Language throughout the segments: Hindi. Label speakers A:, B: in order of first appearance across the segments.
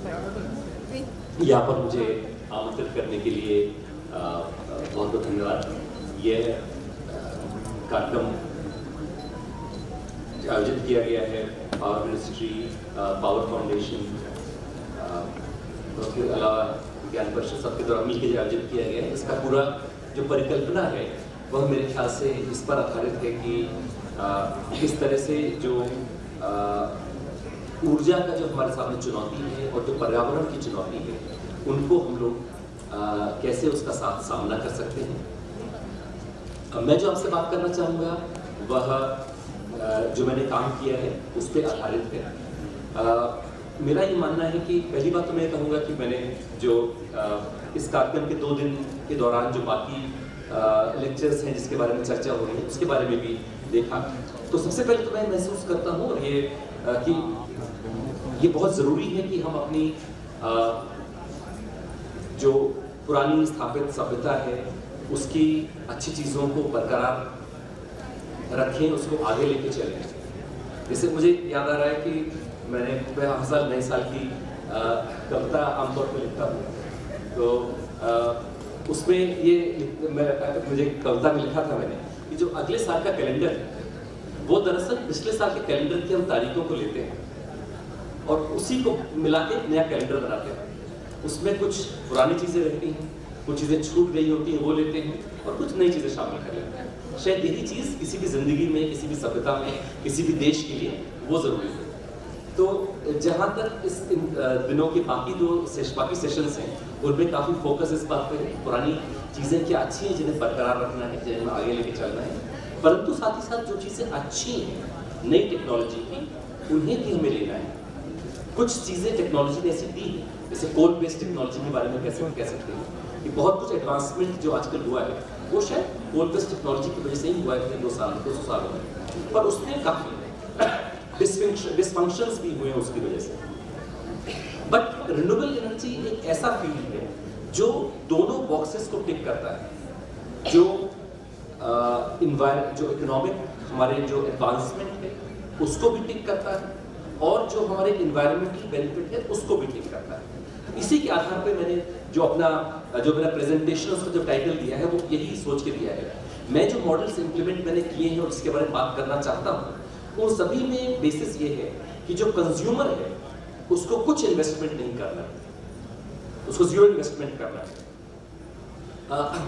A: यहाँ पर मुझे आमंत्रित करने के लिए बहुत बहुत धन्यवाद। ये कार्यक्रम आयोजित किया गया है पावर मिनिस्ट्री, पावर फाउंडेशन, उसके अलावा ज्ञान परिषद सबके द्वारा मिलकर आयोजित किया गया है। इसका पूरा जो परिकल्पना है वह मेरे ख्याल से इस पर आधारित है कि किस तरह से जो ऊर्जा का जो हमारे सामने चुनौती है और जो पर्यावरण की चुनौती है उनको हम लोग कैसे उसका सामना कर सकते हैं। मैं जो आपसे बात करना चाहूँगा वह जो मैंने काम किया है उस पर आधारित है। मेरा ये मानना है कि पहली बात तो मैं कहूँगा कि मैंने जो इस कार्यक्रम के 2 दिन के दौरान जो बाकी लेक्चर्स हैं जिसके बारे में चर्चा हो रही है उसके बारे में भी देखा, तो सबसे पहले तो मैं महसूस करता हूँ और ये कि ये बहुत ज़रूरी है कि हम अपनी जो पुरानी स्थापित सभ्यता है उसकी अच्छी चीज़ों को बरकरार रखें, उसको आगे लेके चलें। जैसे मुझे याद आ रहा है कि मैंने हर साल नए साल की कविता आमतौर पर लिखता हूँ, तो उसमें ये मुझे कविता में लिखा था मैंने कि जो अगले साल का कैलेंडर है वो दरअसल पिछले साल के कैलेंडर की हम तारीखों को लेते हैं और उसी को मिला के नया कैलेंडर बनाते हैं। उसमें कुछ पुरानी चीज़ें रहती हैं, कुछ चीज़ें छूट गई होती हैं वो लेते हैं और कुछ नई चीज़ें शामिल कर लेते हैं। शायद यही चीज़ किसी भी ज़िंदगी में, किसी भी सभ्यता में, किसी भी देश के लिए वो ज़रूरी है। तो जहाँ तक इस दिनों के बाकी सेशंस हैं उनमें काफ़ी फोकस इस बात पे है पुरानी चीज़ें क्या अच्छी हैं जिन्हें बरकरार रखना है, जिन्हें आगे लेके चलना है, परंतु साथ ही साथ जो चीज़ें अच्छी हैं नई टेक्नोलॉजी की उन्हें भी हमें लेना है। कुछ चीज़ें टेक्नोलॉजी ने ऐसी दी है, जैसे कोल बेस्ड टेक्नोलॉजी के बारे में कैसे कह सकते हैं कि बहुत कुछ एडवांसमेंट जो आजकल हुआ है वो शायद कोल बेस्ड टेक्नोलॉजी की वजह से ही हुआ है 200 सालों में, पर उसमें काफ़ी डिसफंक्शंस भी हुए हैं उसकी वजह से। बट रिन्यूएबल एनर्जी एक ऐसा फील्ड है जो दोनों बॉक्सेस को टिक करता है, जो इकोनॉमिक हमारे जो एडवांसमेंट है उसको भी टिक करता है और जो हमारे इन्वायरमेंटल बेनिफिट है उसको भी टिक करता है। इसी के आधार पे मैंने जो मेरा प्रेजेंटेशन उसका जो टाइटल दिया है वो यही सोच के दिया है। मैं जो मॉडल्स इंप्लीमेंट मैंने किए हैं और जिसके बारे में बात करना चाहता हूँ उन सभी में बेसिस ये है कि जो कंज्यूमर है उसको कुछ इन्वेस्टमेंट नहीं करना है, उसको 0 इन्वेस्टमेंट करना है।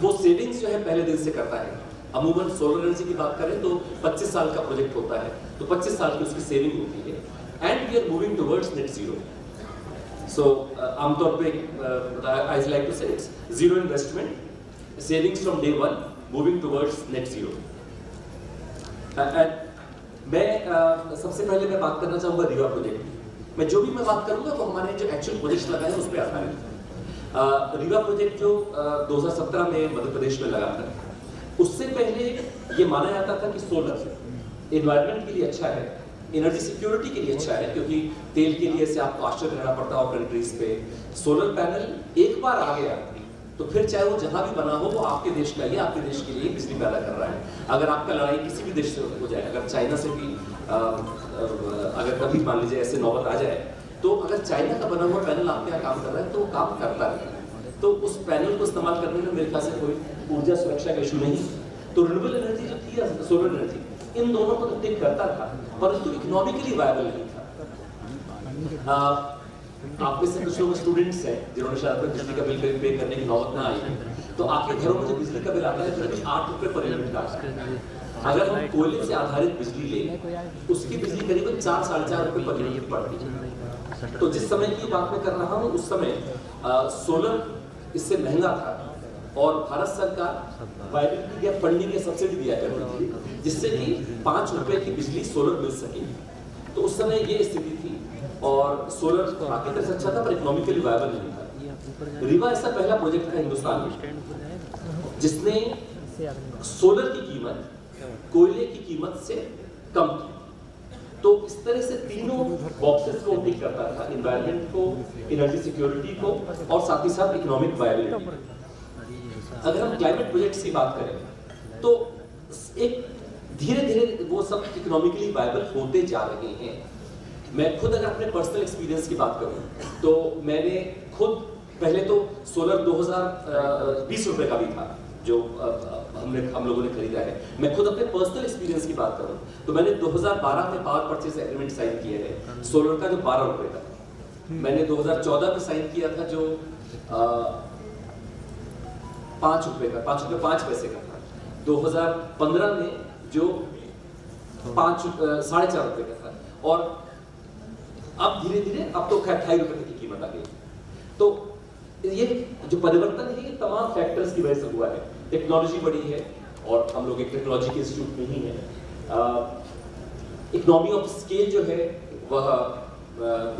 A: वो सेविंग्स जो है पहले दिन से करता है। अमूमन सोलर एनर्जी की बात करें तो 25 साल का प्रोजेक्ट होता है, तो 25 साल की उसकी सेविंग होती है and we are moving towards net zero. So आमतौर पे I like to say it's 0 investment, savings from day 1 moving towards net zero. मैं सबसे पहले मैं बात करना चाहूँगा रीवा प्रोजेक्ट। मैं जो भी बात करूँगा वो हमारे जो एक्चुअल प्रोजेक्ट्स लगाए उस पर आधारित है। रीवा प्रोजेक्ट जो 2017 में मध्य प्रदेश में लगा था, उससे पहले ये माना जाता था कि सोलर एनवायरनमेंट के लिए अच्छा है, एनर्जी सिक्योरिटी के लिए अच्छा है, क्योंकि तेल के लिए से आपको आश्रित रहना पड़ता है कंट्रीज पे। सोलर पैनल एक बार आ गया तो फिर चाहे वो जहां भी बना हो वो आपके देश का ही आपके देश के लिए बिजली पैदा कर रहा है। अगर आपका लड़ाई किसी भी देश से हो जाए, अगर चाइना से भी अगर कभी मान लीजिए ऐसे नौबत आ जाए, तो अगर चाइना का बना हुआ पैनल आपके यहाँ काम कर रहा है तो वो काम करता है। तो उस पैनल को इस्तेमाल करने में मेरे ख्याल से कोई ऊर्जा सुरक्षा का इशू नहीं। तो रिन्यूएबल एनर्जी जो थी, सोलर एनर्जी, इन दोनों को तो टिक करता था, परंतु इकोनॉमिकली वायबल नहीं था। आप में से कुछ लोग स्टूडेंट्स हैं जिन्होंने शायद बिजली का बिल पे करने की नौबत ना आई, तो आपके घरों में जो बिजली का बिल आता है तो 8 रुपये पर यूनिट का आता है। अगर हम कोयले से आधारित बिजली लें उसकी बिजली करीबन 4-4.5 रुपये पर यूनिट पड़ती है। तो जिस समय की बात मैं कर रहा हूँ उस समय सोलर इससे महंगा था और भारत सरकार वायबिलिटी या फंडिंग या सब्सिडी दिया करती थी जिससे कि 5 रुपए की बिजली सोलर मिल सके। तो उस समय ये स्थिति थी और सोलर बाकी तरह से अच्छा था पर इकोनॉमिकली वायबल नहीं था। रीवा ऐसा पहला प्रोजेक्ट था हिंदुस्तान में जिसने सोलर की कीमत कोयले की कीमत से कम की। तो इस तरह से तीनों बॉक्सेस को टिक करता था, एनवायरनमेंट को, एनर्जी सिक्योरिटी को और साथ ही साथ इकोनॉमिक वायबिलिटी। अगर हम क्लाइमेट प्रोजेक्ट्स की बात करें तो एक धीरे धीरे वो सब इकोनॉमिकली वायबल होते जा रहे हैं। मैं खुद अगर अपने पर्सनल एक्सपीरियंस की बात करूं तो मैंने खुद पहले तो सोलर 2020 रुपए का भी था जो हम लोगों ने खरीदा है। मैं खुद अपने पर्सनल एक्सपीरियंस की बात करूं तो मैंने 2012 में पावर परचेज एग्रीमेंट साइन किया है सोलर का, जो 12 रुपए का था। मैंने 2014 में साइन किया था जो 5 रुपए का, 5 रुपए 5 पैसे का था। 2015 में जो 4.5 रुपए का था, और अब धीरे धीरे अब तो 2.5 रुपए की कीमत आ गई। तो ये जो परिवर्तन है ये तमाम फैक्टर्स की वजह से हुआ है। टेक्नोलॉजी बढ़ी है और हम लोग एक टेक्नोलॉजी के इंस्टीट्यूट में ही है। इकोनॉमी ऑफ स्केल जो है वह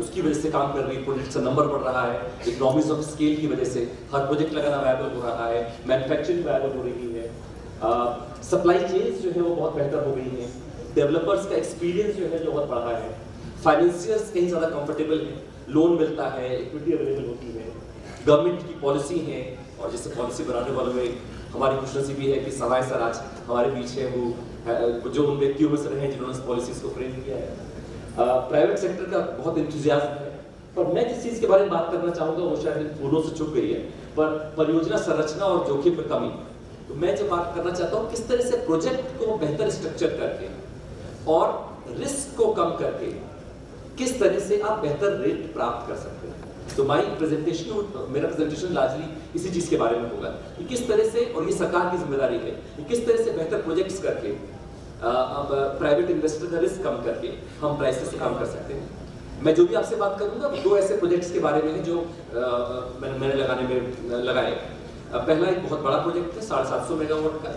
A: उसकी वजह से काम कर रही है, प्रोजेक्ट का नंबर बढ़ रहा है। इकोनॉमीज ऑफ स्केल की वजह से हर प्रोजेक्ट लगाना वायबल हो रहा है, मैन्युफैक्चरिंग वायबल हो रही है, सप्लाई चेन्स जो है वो बहुत बेहतर हो गई है, डेवलपर्स का एक्सपीरियंस जो है जो बहुत बढ़ा है, फाइनेंशियर्स कहीं ज़्यादा कंफर्टेबल है, लोन मिलता है, इक्विटी अवेलेबल होती है, गवर्नमेंट की पॉलिसी है। और जैसे पॉलिसी बनाने वालों में हमारी खुशनसीबी है कि सवाई सर आज हमारे बीच है, वो जो उन व्यक्तियों में से रहे हैं जिन्होंने इस पॉलिसीज को फ्रेम किया है। प्राइवेट सेक्टर का बहुत इंतजाम है। पर मैं जिस चीज़ के बारे में बात करना चाहूँगा वो शायद फूलों से छुप गई है, पर परियोजना संरचना और जोखिम में कमी। तो मैं जो बात करना चाहता हूँ किस तरह से प्रोजेक्ट को बेहतर स्ट्रक्चर करके और रिस्क को कम करके किस तरह से आप बेहतर रेट प्राप्त कर सकते हैं। तो मेरा प्रेजेंटेशन लार्जली इसी चीज के बारे में होगा कि किस तरह से, और ये सरकार की जिम्मेदारी है कि किस तरह से बेहतर प्रोजेक्ट्स करके अब प्राइवेट इन्वेस्टर का रिस्क कम करके हम प्राइसेस से काम कर सकते हैं। मैं जो भी आपसे बात करूंगा 2 ऐसे प्रोजेक्ट्स के बारे में है जो मैंने लगाए। पहला एक बहुत बड़ा प्रोजेक्ट है 750 मेगावाट का।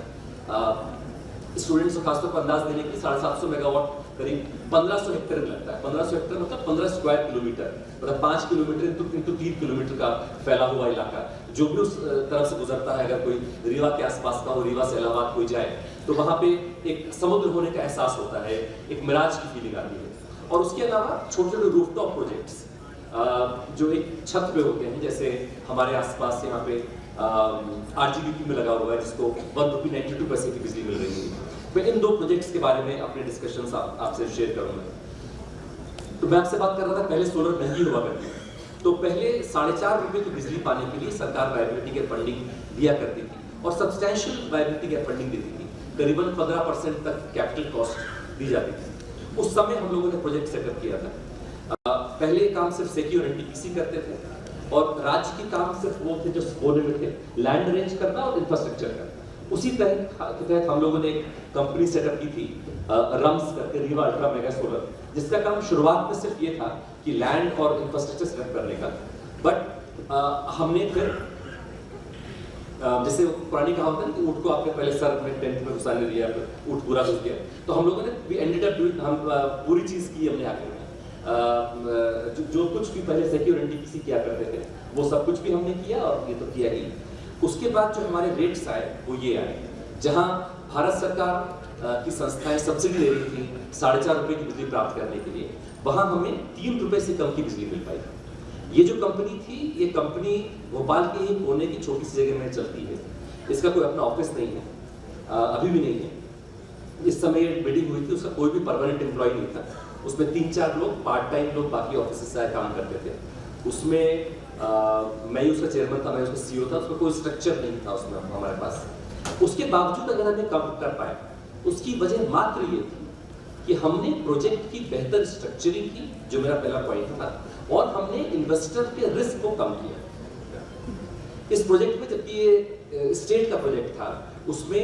A: स्टूडेंट्स को खासतौर पर अंदाज देने के 750 मेगावाट करीब 1500 हेक्टेयर में लगता है। 1500 हेक्टेयर मतलब 15 स्क्वायर किलोमीटर, मतलब 5 किलोमीटर इंटू 3 किलोमीटर का फैला हुआ इलाका। जो भी उस तरफ से गुजरता है, अगर कोई रीवा के आसपास का हो, रीवा से इलाहाबाद कोई जाए तो वहाँ पे एक समुद्र होने का एहसास होता है, एक मिराज की फीलिंग आती है। और उसके अलावा छोटे छोटे रूफटॉप प्रोजेक्ट्स जो एक छत पे होते हैं, जैसे हमारे आसपास यहाँ पे RGBP में लगा हुआ है जिसको 1 रुपये 92 पैसे की बिजली मिल रही है। मैं इन 2 प्रोजेक्ट्स के बारे में अपने डिस्कशंस आपसे शेयर करूंगा। तो मैं आपसे बात कर रहा था पहले सोलर महंगी हुआ करती थी, तो पहले 4.5 रुपये की बिजली पाने के लिए सरकार वायबिलिटी गैप फंडिंग दिया करती थी और सब्सटैंशियल वायबिलिटी गैप फंडिंग देती थी। करीबन 15% तक कैपिटल कॉस्ट दी जाती थी। उस समय हम लोगों ने प्रोजेक्ट सेटअप किया था। पहले काम सिर्फ सेकी और एनटीपीसी करते थे और राज्य के काम सिर्फ वो थे जो होने में थे, लैंड अरेंज करना और इंफ्रास्ट्रक्चर करना। उसी तरह के तहत हम लोगों ने एक कंपनी सेटअप की थी रम्स करके, रीवा अल्ट्रा मेगा सोलर, जिसका काम शुरुआत में सिर्फ ये था कि लैंड और इंफ्रास्ट्रक्चर सेटअप करने का। बट हमने फिर जैसे पुरानी कहावत है कि ऊँट को आपने पहले सर में 10th में घुसाने दिया, ऊँट पूरा घुस गया। तो हम लोगों ने वी एंडेड अप डूइंग, हम पूरी चीज़ की हमने आखिर में। जो कुछ भी पहले सेकी और एनटीपीसी किया करते थे वो सब कुछ भी हमने किया और ये तो किया ही। उसके बाद जो हमारे रेट्स आए वो ये आए, जहां भारत सरकार की संस्थाएं सब्सिडी दे रही थी 4.5 रुपये की बिजली प्राप्त करने के लिए, वहां हमें 3 रुपये से कम की बिजली मिल पाई। ये जो कंपनी थी, ये कंपनी भोपाल के ही कोने की छोटी सी जगह में चलती है। इसका कोई अपना ऑफिस नहीं है, अभी भी नहीं है। इस समय बिडिंग हुई थी, उसका कोई भी परमानेंट एम्प्लॉय नहीं था। उसमें 3-4 लोग पार्ट टाइम लोग बाकी ऑफिस से काम करते थे। उसमें मैं ही उसका चेयरमैन था, मैं उसका सीईओ था। उसका कोई स्ट्रक्चर नहीं था उसमें हमारे पास। उसके बावजूद अगर हमें कम कर पाए, उसकी वजह मात्र ये थी कि हमने प्रोजेक्ट की बेहतर स्ट्रक्चरिंग की, जो मेरा पहला पॉइंट था, और हमने इन्वेस्टर के रिस्क को कम किया। इस प्रोजेक्ट में, जबकि ये स्टेट का प्रोजेक्ट था, उसमें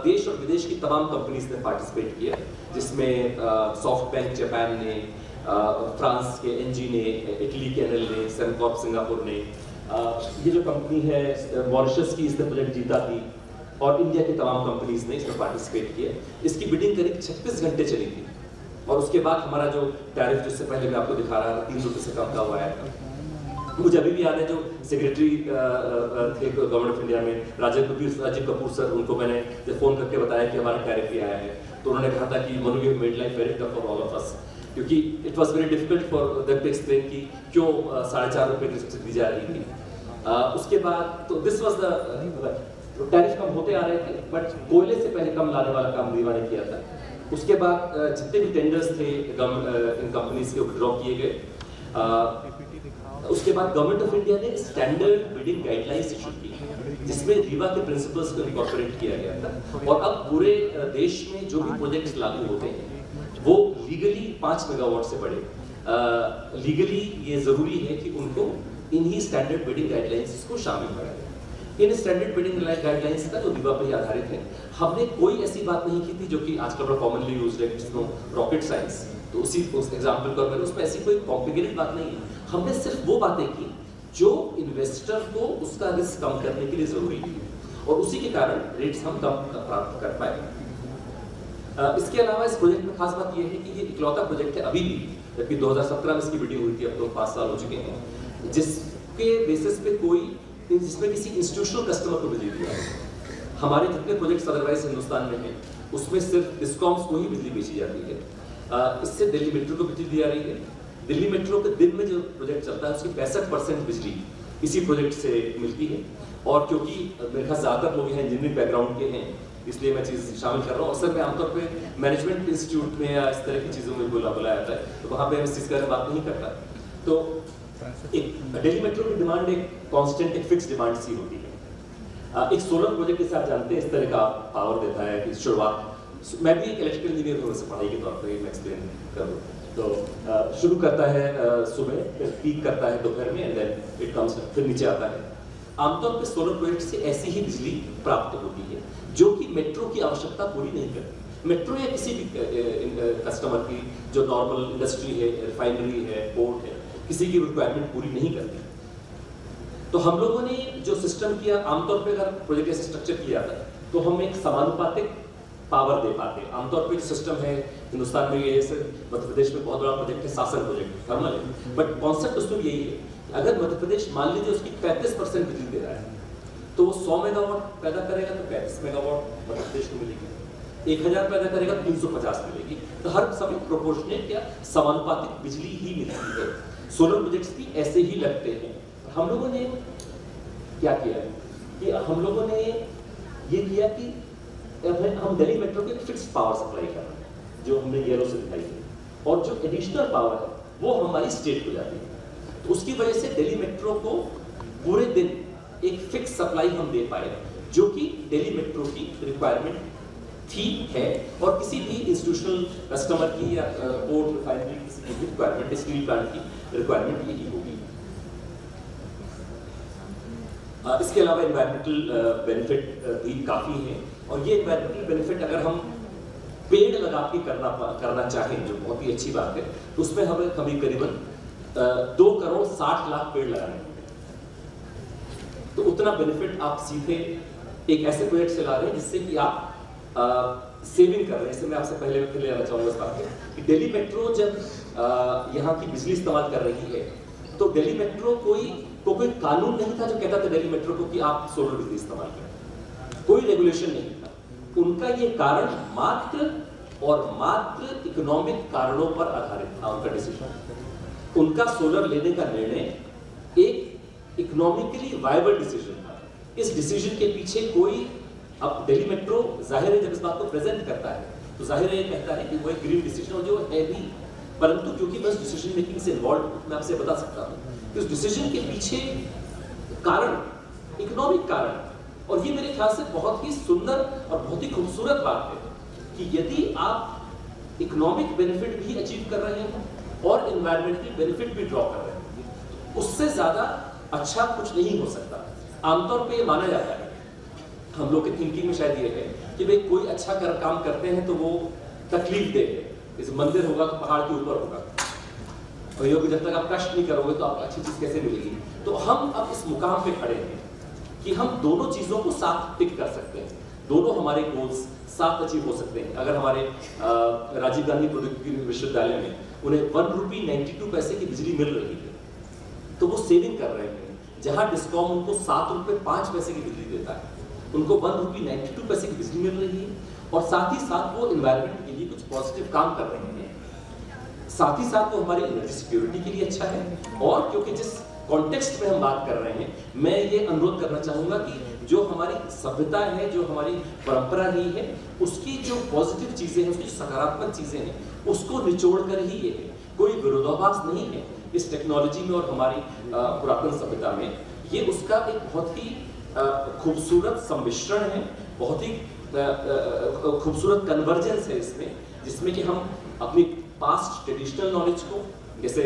A: देश और विदेश की तमाम कंपनीज ने पार्टिसिपेट किया, जिसमें सॉफ्टबैंक जापान ने, फ्रांस के एनजी ने, इटली के एनएल ने, सेमकॉर्प सिंगापुर ने, ये जो कंपनी है मॉरिशस की, इसने प्रोजेक्ट जीता थी, और इंडिया की तमाम कंपनीज ने इसमें पार्टिसिपेट किया। इसकी बिडिंग करीब 36 घंटे चली थी और उसके बाद हमारा जो टैरिफ, जिससे पहले मैं आपको दिखा रहा था, 3 रुपये से कम का हुआ है। मुझे अभी भी याद है जो सेक्रेटरी थे गवर्नमेंट ऑफ इंडिया में, राजीव कपूर सर, उनको मैंने जब फोन करके बताया कि हमारा टैरिफ भी आया है, तो उन्होंने कहा था कि Manu, you made life very tough for all of us, क्योंकि it was very difficult for them to explain कि क्यों 4.5 रुपये की सब्सिडी दी जा रही थी। उसके बाद तो दिस वाज द टैरिफ कम होते आ रहे थे, बट कोयले से पहले कम लाने वाला काम रीवा ने किया था। उसके बाद जितने भी टेंडर्स थे इन कंपनीज के विड्रॉ किए गए। उसके बाद गवर्नमेंट ऑफ इंडिया ने स्टैंडर्ड बिडिंग गाइडलाइंस इशू की जिसमें रीवा के प्रिंसिपल्स को इनकॉर्पोरेट किया गया था, और अब पूरे देश में जो भी प्रोजेक्ट्स लागू होते हैं वो लीगली 5 मेगावाट से बढ़े। लीगली ये जरूरी है कि उनको इन्हीं स्टैंडर्ड बिडिंग गाइडलाइंस को शामिल करा जाए। इन स्टैंडर्ड बिडिंग गाइडलाइंस का जो रीवा पर ही आधारित है, हमने कोई ऐसी बात नहीं की थी जो कि आजकल बड़ा कॉमनली यूज्ड है, जिसको रॉकेट साइंस, तो उसी उस एग्जाम्पल को मैंने, उसमें ऐसी कोई कॉम्प्लिकेटेड बात नहीं है। हमने सिर्फ वो बातें की जो इन्वेस्टर को उसका रिस्क कम करने के लिए जरूरी थी, और उसी के कारण रेट्स हम कम प्राप्त कर पाए। इसके अलावा इस प्रोजेक्ट में खास बात यह है कि ये इकलौता प्रोजेक्ट है अभी भी, जबकि 2017 में इसकी बिडिंग हुई थी, अब तो 5 साल हो चुके हैं, जिसके बेसिस पे जिसमें किसी इंस्टीट्यूशनल कस्टमर को बिजली दिया है। हमारे जितने प्रोजेक्ट्स अदरवाइज हिंदुस्तान में हैं उसमें सिर्फ डिस्कॉम्स को ही बिजली बेची जाती है। इससे दिल्ली मेट्रो को बिजली दी जा रही है। दिल्ली मेट्रो के दिन में जो प्रोजेक्ट चलता है उसकी 65% बिजली इसी प्रोजेक्ट से मिलती है, और क्योंकि मेरे ख्याल ज़्यादातर लोग हैं इंजीनियरिंग बैकग्राउंड के हैं, इसलिए मैं चीज़ शामिल कर रहा हूँ। अक्सर मैं आमतौर पे मैनेजमेंट इंस्टीट्यूट में या इस तरह की चीज़ों में बुलाया जाता है, तो वहाँ पे हम इस चीज़ का बात नहीं करता। तो एक दिल्ली मेट्रो की डिमांड एक कांस्टेंट, एक फिक्स डिमांड सी होती है। एक सोलर प्रोजेक्ट जैसे आप जानते हैं इस तरह का पावर देता है कि शुरुआत, मैं भी एक इलेक्ट्रिकल इंजीनियर हूँ वैसे पढ़ाई के तौर पर, मैं एक्सप्लेन करूँ तो शुरू करता है सुबह, फिर पीक करता है दोपहर में, एंड देन इट कम्स, फिर नीचे आता है। आमतौर पर सोलर प्रोजेक्ट से ऐसी ही बिजली प्राप्त होती है जो कि मेट्रो की आवश्यकता पूरी नहीं करती। मेट्रो या किसी भी कस्टमर की जो नॉर्मल इंडस्ट्री है, रिफाइनरी है, पोर्ट है, किसी की रिक्वायरमेंट पूरी नहीं करती। तो हम लोगों ने जो सिस्टम किया, आमतौर पे अगर प्रोजेक्ट ऐसे स्ट्रक्चर किया जाता है तो हम एक समानुपातिक पावर दे पाते हैं। आमतौर पे जो सिस्टम है हिंदुस्तान में, ये मध्य प्रदेश में बहुत बड़ा प्रोजेक्ट है, शासन प्रोजेक्ट थर्मल है, बट कॉन्सेप्ट उसमें यही है, अगर मध्य प्रदेश मान लीजिए उसकी 35% बिजली दे रहा है तो वो 100 मेगावाट पैदा करेगा तो 35 मेगावाट मध्य प्रदेश को मिलेगी, 1000 पैदा करेगा 350 मिलेगी। तो हर समय प्रोपोर्शनेट या समानुपातिक बिजली ही मिलती है। सोलर प्रोजेक्ट्स भी ऐसे ही लगते हैं। हम लोगों ने क्या किया कि हम लोगों ने ये किया कि हम दिल्ली मेट्रो को फिक्स पावर सप्लाई कर रहे हैं जो हमने येलो से दिखाई है, और जो एडिशनल पावर है वो हमारी स्टेट को जाती है। तो उसकी वजह से दिल्ली मेट्रो को पूरे दिन एक फिक्स सप्लाई हम दे पाए जो कि दिल्ली मेट्रो की रिक्वायरमेंट थी है, और किसी भी इंस्टीट्यूशनल कस्टमर की या पोर्ट रिफाइनरी किसी की रिक्वायरमेंट, स्टील प्लांट की रिक्वायरमेंट यही होगी। इसके अलावा एनवायरमेंटल बेनिफिट भी काफ़ी हैं, और ये एनवायरमेंटल बेनिफिट अगर हम पेड़ लगा के करना चाहें, जो बहुत ही अच्छी बात है, तो उसमें हमें करीबन 2 करोड़ 60 लाख पेड़ लगाने, तो उतना बेनिफिट आप सीधे एक ऐसे प्रोजेक्ट से ला रहे हैं जिससे कि आप सेविंग कर रहे हैं। इससे मैं आपसे पहले फिर ले आना चाहूँगा इस बात कि दिल्ली मेट्रो जब यहाँ की बिजली इस्तेमाल कर रही है तो दिल्ली मेट्रो कोई कानून नहीं था जो कहता था दिल्ली मेट्रो को कि आप सोलर बिजली इस्तेमाल करें, कोई रेगुलेशन नहीं था। उनका ये कारण मात्र और मात्र इकोनॉमिक कारणों पर आधारित था उनका डिसीजन। उनका सोलर लेने का निर्णय एक इकोनॉमिकली वायबल डिसीजन था। इस डिसीजन के पीछे कोई, अब दिल्ली मेट्रो जाहिर है जब इस बात को प्रेजेंट करता है तो जाहिर है कहता है कि वो एक ग्रीन डिसीजन और जो है भी, परंतु क्योंकि मैं उस डिसीजन मेकिंग से इन्वॉल्व हूं, मैं आपसे बता सकता हूं कि उस डिसीजन के पीछे कारण इकोनॉमिक कारण, और ये मेरे ख्याल से बहुत ही सुंदर और बहुत ही खूबसूरत बात है कि यदि आप इकोनॉमिक बेनिफिट भी अचीव कर रहे हैं और एनवायरमेंटल बेनिफिट भी ड्रॉ कर रहे हैं, उससे ज्यादा अच्छा कुछ नहीं हो सकता। आमतौर पे ये माना जाता है, हम लोग की थिंकिंग में शायद ये है कि भाई कोई अच्छा काम करते हैं तो वो तकलीफ दे, जैसे मंदिर होगा तो पहाड़ के ऊपर होगा, और ये जब तक आप कष्ट नहीं करोगे तो आपको अच्छी चीज कैसे मिलेगी। तो हम अब इस मुकाम पे खड़े हैं कि हम दोनों चीजों को साथ टिक कर सकते हैं, दोनों हमारे गोल्स साथ अचीव हो सकते हैं। अगर हमारे राजीव गांधी प्रौद्योगिकी विश्वविद्यालय में उन्हें 1 रुपये 92 पैसे की बिजली मिल रही है तो वो सेविंग कर रहे हैं, जहां डिस्कॉम उनको 7 रुपये 5 पैसे की बिजली देता है, उनको 1 रुपये 92 पैसे की बिजली मिल रही है, और साथ ही साथ वो एनवायरनमेंट के लिए कुछ पॉजिटिव काम कर रहे हैं। साथ ही साथ वो हमारी एनर्जी सिक्योरिटी के लिए अच्छा है, और क्योंकि जिस कॉन्टेक्स्ट में हम बात कर रहे हैं, मैं ये अनुरोध करना चाहूंगा कि जो हमारी सभ्यता है, जो हमारी परंपरा रही है, उसकी जो पॉजिटिव चीजें हैं, उसकी सकारात्मक चीजें हैं, उसको निचोड़ कर ही ये है। कोई विरोधाभास नहीं है इस टेक्नोलॉजी में और हमारी पुरातन सभ्यता में। ये उसका एक बहुत ही खूबसूरत सम्मिश्रण है, बहुत ही खूबसूरत कन्वर्जेंस है इसमें, जिसमें कि हम अपनी पास्ट ट्रेडिशनल नॉलेज को, जैसे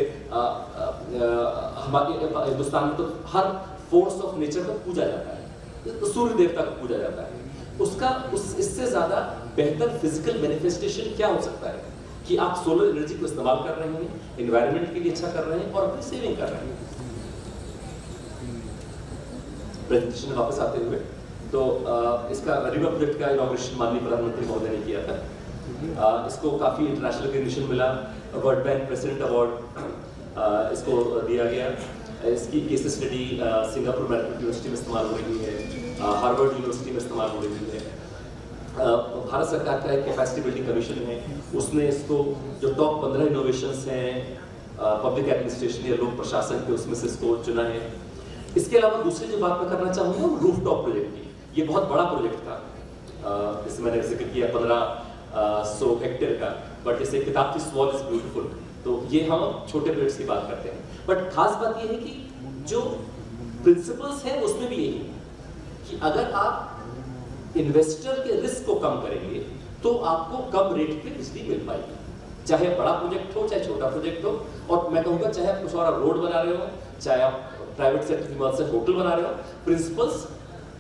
A: हमारे हिंदुस्तान में तो हर फोर्स ऑफ नेचर को पूजा जाता है, तो सूर्य देवता को पूजा जाता है, इससे ज्यादा बेहतर फिजिकल मैनिफेस्टेशन क्या हो सकता है कि आप सोलर एनर्जी को इस्तेमाल कर रहे हैं, एनवायरनमेंट के लिए अच्छा कर रहे हैं और अपनी सेविंग कर रहे हैं। प्रेजेंटेशन वापस आते हुए, तो इसका रिवर प्रोजेक्ट का इनॉग्रेशन माननीय प्रधानमंत्री महोदय ने किया था। इसको काफ़ी इंटरनेशनल रिकॉग्निशन मिला, वर्ल्ड बैंक प्रेसिडेंट अवार्ड इसको दिया गया। इसकी case study Singapore maritime university में इस्तेमाल हो रही है, हार्वर्ड यूनिवर्सिटी में इस्तेमाल हो रही है। भारत सरकार का एक कैपेसिटी बिल्डिंग कमीशन है, उसने इसको जो टॉप 15 इनोवेशंस हैं पब्लिक एडमिनिस्ट्रेशन या लोक प्रशासन के, उसमें से इसको चुना है। इसके अलावा दूसरी जो बात मैं करना चाहूँगा वो रूफटॉप प्रोजेक्ट की। ये बहुत बड़ा प्रोजेक्ट था, जैसे मैंने जिक्र किया 1500 हेक्टेयर का, बट जैसे किताब की स्मॉल इज ब्यूटीफुल, तो ये हम छोटे प्रोजेक्ट्स की बात करते हैं। बट खास बात ये है कि जो प्रिंसिपल्स हैं उसमें भी यही है कि अगर आप इन्वेस्टर के रिस्क को कम करेंगे तो आपको कम रेट पे बिजली मिल पाएगी, चाहे बड़ा प्रोजेक्ट हो चाहे छोटा प्रोजेक्ट हो। और मैं कहूँगा चाहे आप कुछ और रोड बना रहे हो, चाहे आप प्राइवेट सेक्टर की मदद से होटल बना रहे हो, प्रिंसिपल्स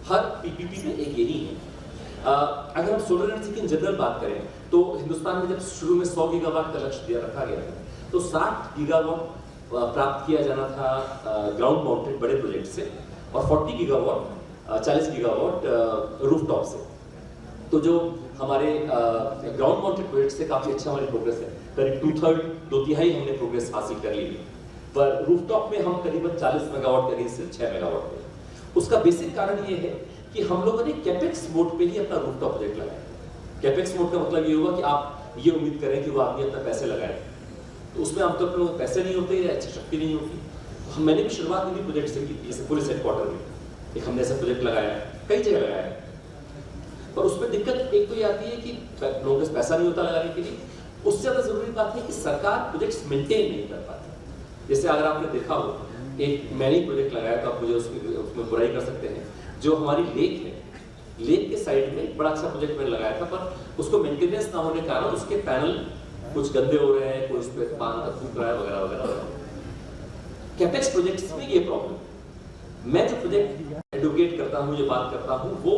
A: हर पीपीपी में एक यही है। अगर हम सोलर एनर्जी की जनरल बात करें तो हिंदुस्तान में जब शुरू में 100 गीगावाट का लक्ष्य दिया रखा गया था, तो 60 गीगावाट प्राप्त किया जाना था ग्राउंड माउंटेड बड़े प्रोजेक्ट से, और 40 गीगावाट 40 गीगावाट रूफटॉप से। तो जो हमारे ग्राउंड माउंटेड प्रोजेक्ट से काफी अच्छा हमारी प्रोग्रेस है, करीब 2/3 2/3 हमने प्रोग्रेस हासिल कर ली है। पर रूफटॉप में हम करीबन 40 मेगावाट करीब से 6 मेगावाट पे। उसका बेसिक कारण ये है कि हम लोगों ने कैपेक्स मोड पे ही अपना रूफटॉप प्रोजेक्ट लगाया। कैपेक्स मोड का मतलब ये हुआ कि आप ये उम्मीद करें कि वो आदमी अपना पैसे लगाए, तो उसमें आमतौर पर पैसे नहीं होते या अच्छी शक्ति नहीं होती। मैंने भी शुरुआत में प्रोजेक्ट से की, जैसे पुलिस हेडक्वार्टर में एक हमने ऐसा प्रोजेक्ट लगाया, कई जगह लगाया, पर उसमें दिक्कत एक तो ये आती है कि लोगों के पास पैसा नहीं होता लगाने के लिए। उससे ज्यादा जरूरी बात है कि सरकार प्रोजेक्ट्स मेंटेन नहीं कर पाती। जैसे अगर आपने देखा हो, एक मैंने प्रोजेक्ट लगाया, तो आप मुझे उसमें बुराई कर सकते हैं, जो हमारी लेक है, लेक के साइड में एक बड़ा अच्छा प्रोजेक्ट मैंने लगाया था, पर उसको मेंटेनेंस ना होने के कारण उसके पैनल कुछ गंदे हो रहे हैं, कोई उस पर पानी फूक रहा है वगैरह वगैरह। कैपेक्स प्रोजेक्ट्स में ये प्रॉब्लम। मैं जो प्रोजेक्ट एडवोकेट करता हूँ, जो बात करता हूँ, वो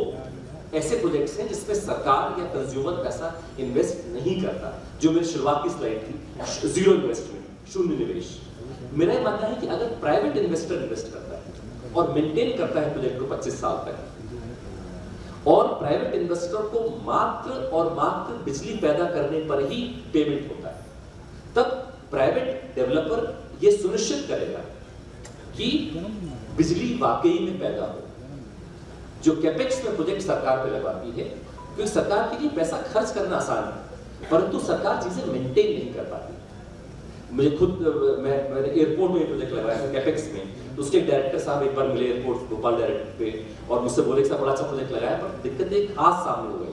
A: ऐसे प्रोजेक्ट्स हैं जिसमें सरकार या कंज्यूमर पैसा इन्वेस्ट नहीं करता। जो मेरी शुरुआत की स्लाइड थी, जीरो इन्वेस्टमेंट, शून्य निवेश। मेरा ये मानना है कि अगर प्राइवेट इन्वेस्टर इन्वेस्ट करता है और मेंटेन करता है प्रोजेक्ट को 25 साल तक, और प्राइवेट इन्वेस्टर को मात्र और मात्र बिजली पैदा करने पर ही पेमेंट होता है, तब प्राइवेट डेवलपर ये सुनिश्चित करेगा कि बिजली वाकई में पैदा हो। जो कैपेक्स में प्रोजेक्ट सरकार पे लगाती है, क्योंकि सरकार के लिए पैसा खर्च करना आसान है, परंतु सरकार चीजें मेंटेन नहीं कर पाती। मुझे खुद मैंने एयरपोर्ट में प्रोजेक्ट लगाया था कैपेक्स में, तो उसके डायरेक्टर साहब एक बार मिले एयरपोर्ट भोपाल डायरेक्टर पे, और मुझसे बोले कि साहब बड़ा अच्छा प्रोजेक्ट लगाया, पर दिक्कत एक हाथ सामने हो गई।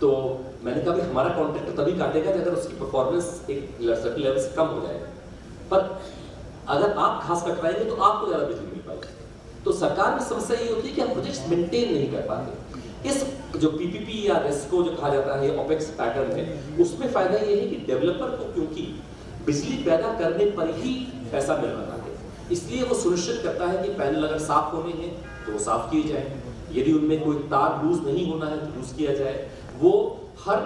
A: तो मैंने कहा कि हमारा कॉन्ट्रैक्टर तभी काटेगा अगर उसकी परफॉर्मेंस एक सर्टेन लेवल से कम हो जाएगा, पर अगर आप घास कटवाएंगे तो आपको ज्यादा बिजली मिल पाएगी। तो सरकार में समस्या ये होती है कि हम प्रोजेक्ट्स मेंटेन नहीं कर पाते। इस जो पीपीपी या रेस्को जो कहा जाता है, ओपेक्स पैटर्न है, उसमें फायदा ये है कि डेवलपर को क्योंकि बिजली पैदा करने पर ही पैसा मिल रहा है, इसलिए वो सुनिश्चित करता है कि पैनल अगर साफ होने हैं तो वो साफ किए जाए, यदि उनमें कोई तार लूज नहीं होना है तो लूज किया जाए। वो हर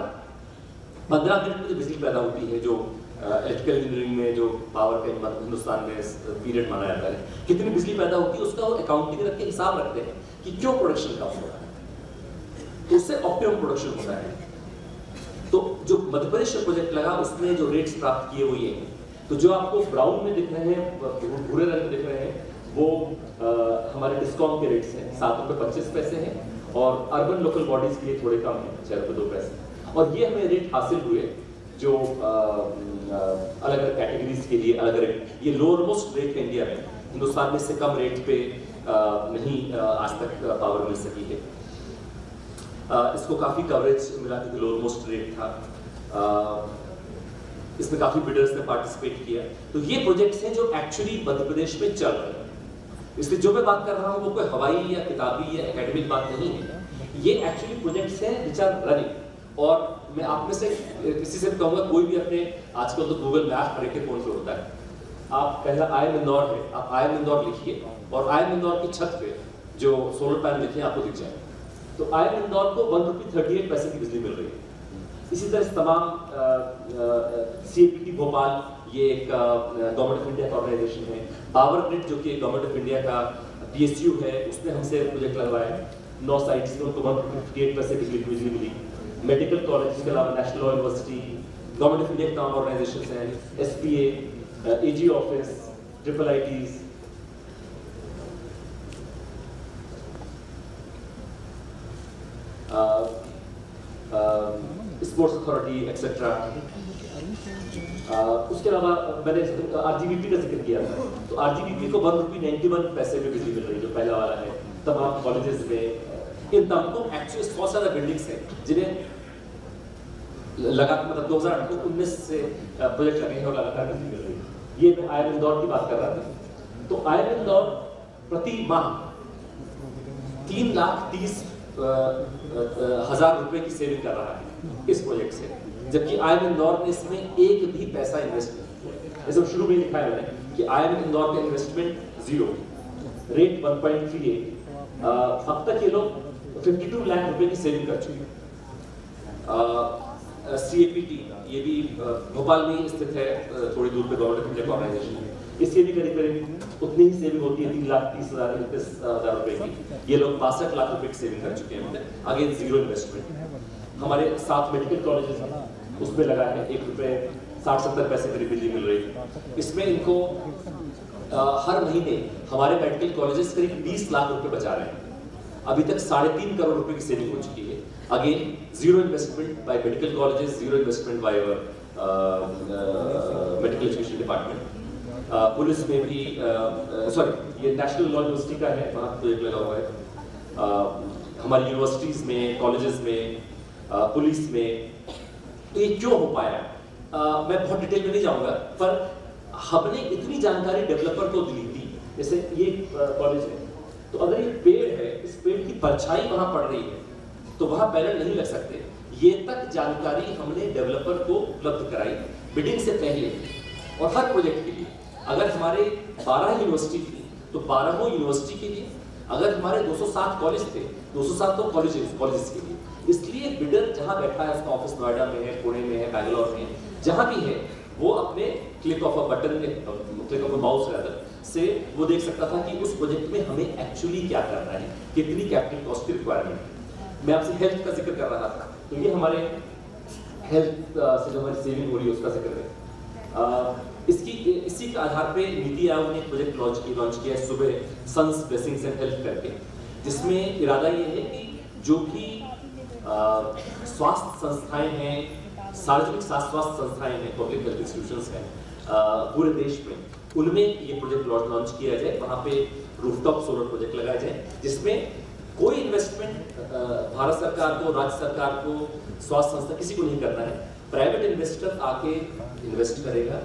A: 15 मिनट में जो बिजली पैदा होती है, जो इलेक्ट्रिकल इंजीनियरिंग में जो पावर का हिंदुस्तान में पीरियड माना जाता है, कितनी बिजली पैदा होती है उसका वो अकाउंटिंग रख के हिसाब रखते हैं कि क्यों प्रोडक्शन कम हो रहा है, तो उससे ऑप्टिमम प्रोडक्शन होता है। तो जो मध्य प्रदेश में प्रोजेक्ट लगा उसमें जो रेट्स प्राप्त किए वो ये हैं। तो जो आपको ब्राउन में दिख रहे हैं, भूरे रंग में दिख रहे हैं, वो हमारे डिस्कॉम के रेट्स हैं, 7.25 रुपए हैं, और अर्बन लोकल बॉडीज के लिए थोड़े कम है, 6 रुपए 2 पैसे। और ये हमें रेट हासिल हुए जो अलग अलग कैटेगरीज के लिए अलग अलग, ये लोअर मोस्ट रेट है इंडिया में, हिंदुस्तान में इससे कम रेट पे नहीं आज तक पावर मिल सकी है। इसको काफ़ी कवरेज मिला क्योंकि लोअर मोस्ट रेट था। इसमें काफ़ी बिडर्स ने पार्टिसिपेट किया। तो ये प्रोजेक्ट्स हैं जो एक्चुअली मध्य प्रदेश में चल रहे हैं। इसलिए जो मैं बात कर रहा हूँ वो कोई हवाई या किताबी या एकेडमिक बात नहीं है, ये एक्चुअली प्रोजेक्ट्स हैं विच आर रनिंग। और मैं आप में से किसी से भी कहूँगा, कोई भी अपने आजकल तो गूगल मैप हर एक के फोन पे होता है, आप पहला IIM इंदौर है, आप IIM इंदौर लिखिए और IIM इंदौर की छत पे जो सोलर पैनल लिखे आपको दिख जाए। तो IIM इंदौर को 1 रुपये 38 पैसे की बिजली मिल रही है। इसी तरह तमाम CAPT भोपाल, ये एक गवर्नमेंट ऑफ इंडिया का ऑर्गेनाइजेशन है। पावर ग्रिड जो कि गवर्नमेंट ऑफ इंडिया का PSU है, उसने हमसे प्रोजेक्ट लगवाया है 9 साइट्स में, उनको 1 रुपये 58 पैसे की बिजली मिली। मेडिकल कॉलेज के अलावा national law university, government of India के तमाम ऑर्गेनाइजेशन हैं, SPA, AG office, IIITs, sports authority etcetera. उसके अलावा मैंने RGBP का जिक्र किया था, तो RGBP को 1 रुपये 91 पैसे में बिजली मिल रही है, जो पहला वाला है। तमाम कॉलेजेस में इन तमाम एक्चुअली 100 से ज़्यादा बिल्डिंग्स हैं जिन्हें लगातार, मतलब 2019 से प्रोजेक्ट लगे हैं और लगातार बिजली मिल रही है। ये मैं IIM इंदौर की बात कर रहा था। तो IIM इंदौर प्रति माह 3,30,000 रुपए की सेविंग कर रहा है इस प्रोजेक्ट से, जबकि IIM इंदौर ने इसमें एक भी पैसा इन्वेस्ट नहीं किया। जैसे शुरू में लिखा है मैंने कि IIM इंदौर का इन्वेस्टमेंट 0, रेट 1.38, अब तक ये लोग 52 लाख रुपए की सेविंग कर चुके हैं। CAPT ये भी भोपाल में ही स्थित है, थोड़ी दूर पे गवर्नमेंट ऑफ इंडिया का ऑर्गेनाइजेशन है। इससे भी करीब करीब उतनी ही सेविंग होती है, 3,30,000 रुपए की। ये लोग 62 लाख रुपए की सेविंग कर चुके हैं, अगेन 0 इन्वेस्टमेंट। हमारे 7 मेडिकल कॉलेजेस हैं, उसमें लगा है 1 रुपये 60-70 पैसे करीब बिजली मिल रही है। इसमें इनको हर महीने हमारे मेडिकल कॉलेजेस करीब 20 लाख रुपए बचा रहे हैं। अभी तक 3.5 करोड़ रुपए की सेविंग हो चुकी है। Again 0 investment by medical colleges, 0 investment by medical education department. Police में भी सॉरी, ये नेशनल लॉ यूनिवर्सिटी का है, वहाँ प्रोजेक्ट लगा हुआ है। हमारी यूनिवर्सिटीज में, कॉलेजेस में, पुलिस में। तो ये क्यों हो पाया, मैं बहुत डिटेल में नहीं जाऊँगा, पर हमने इतनी जानकारी डेवलपर को दी थी। जैसे ये कॉलेज है, तो अगर ये पेड़ है, इस पेड़ की परछाई वहाँ पड़ रही है तो वहाँ पैनल नहीं लग सकते। ये तक जानकारी हमने डेवलपर को उपलब्ध कराई बिडिंग से पहले। और हर प्रोजेक्ट के लिए अगर हमारे 12 यूनिवर्सिटी थी तो 12 यूनिवर्सिटी के लिए, अगर हमारे 207 कॉलेज थे, 207 तो कॉलेजेस के लिए। इसलिए बिडर जहाँ बैठा है, उसका ऑफिस नोएडा में है, पुणे में है, बैंगलोर में है, जहाँ भी है, वो अपने click of a button, click of a mouse rather से वो देख सकता था कि उस प्रोजेक्ट में हमें एक्चुअली क्या करना है, कितनी कैपिटल कॉस्ट की रिक्वायरमेंट है। मैं आपसे हेल्थ का जिक्र कर रहा था, तो ये हमारे हेल्थ से जो हमारी सेविंग हो रही है उसका जिक्र है। इसी के आधार पे नीति आयोग ने एक प्रोजेक्ट लॉन्च किया है सुबह, सन्स ब्लेसिंग्स एंड हेल्थ करके, जिसमें इरादा ये है कि जो भी स्वास्थ्य संस्थाएं हैं, सार्वजनिक स्वास्थ्य संस्थाएं हैं, पब्लिक हेल्थ इंस्टीट्यूशंस हैं पूरे देश में, उनमें ये प्रोजेक्ट लॉन्च किया जाए। वहाँ पे रूफटॉप सोलर प्रोजेक्ट लगाए जाए, जिसमें कोई इन्वेस्टमेंट भारत सरकार को, राज्य सरकार को, स्वास्थ्य संस्था किसी को नहीं करना है। प्राइवेट इन्वेस्टर आके इन्वेस्ट करेगा,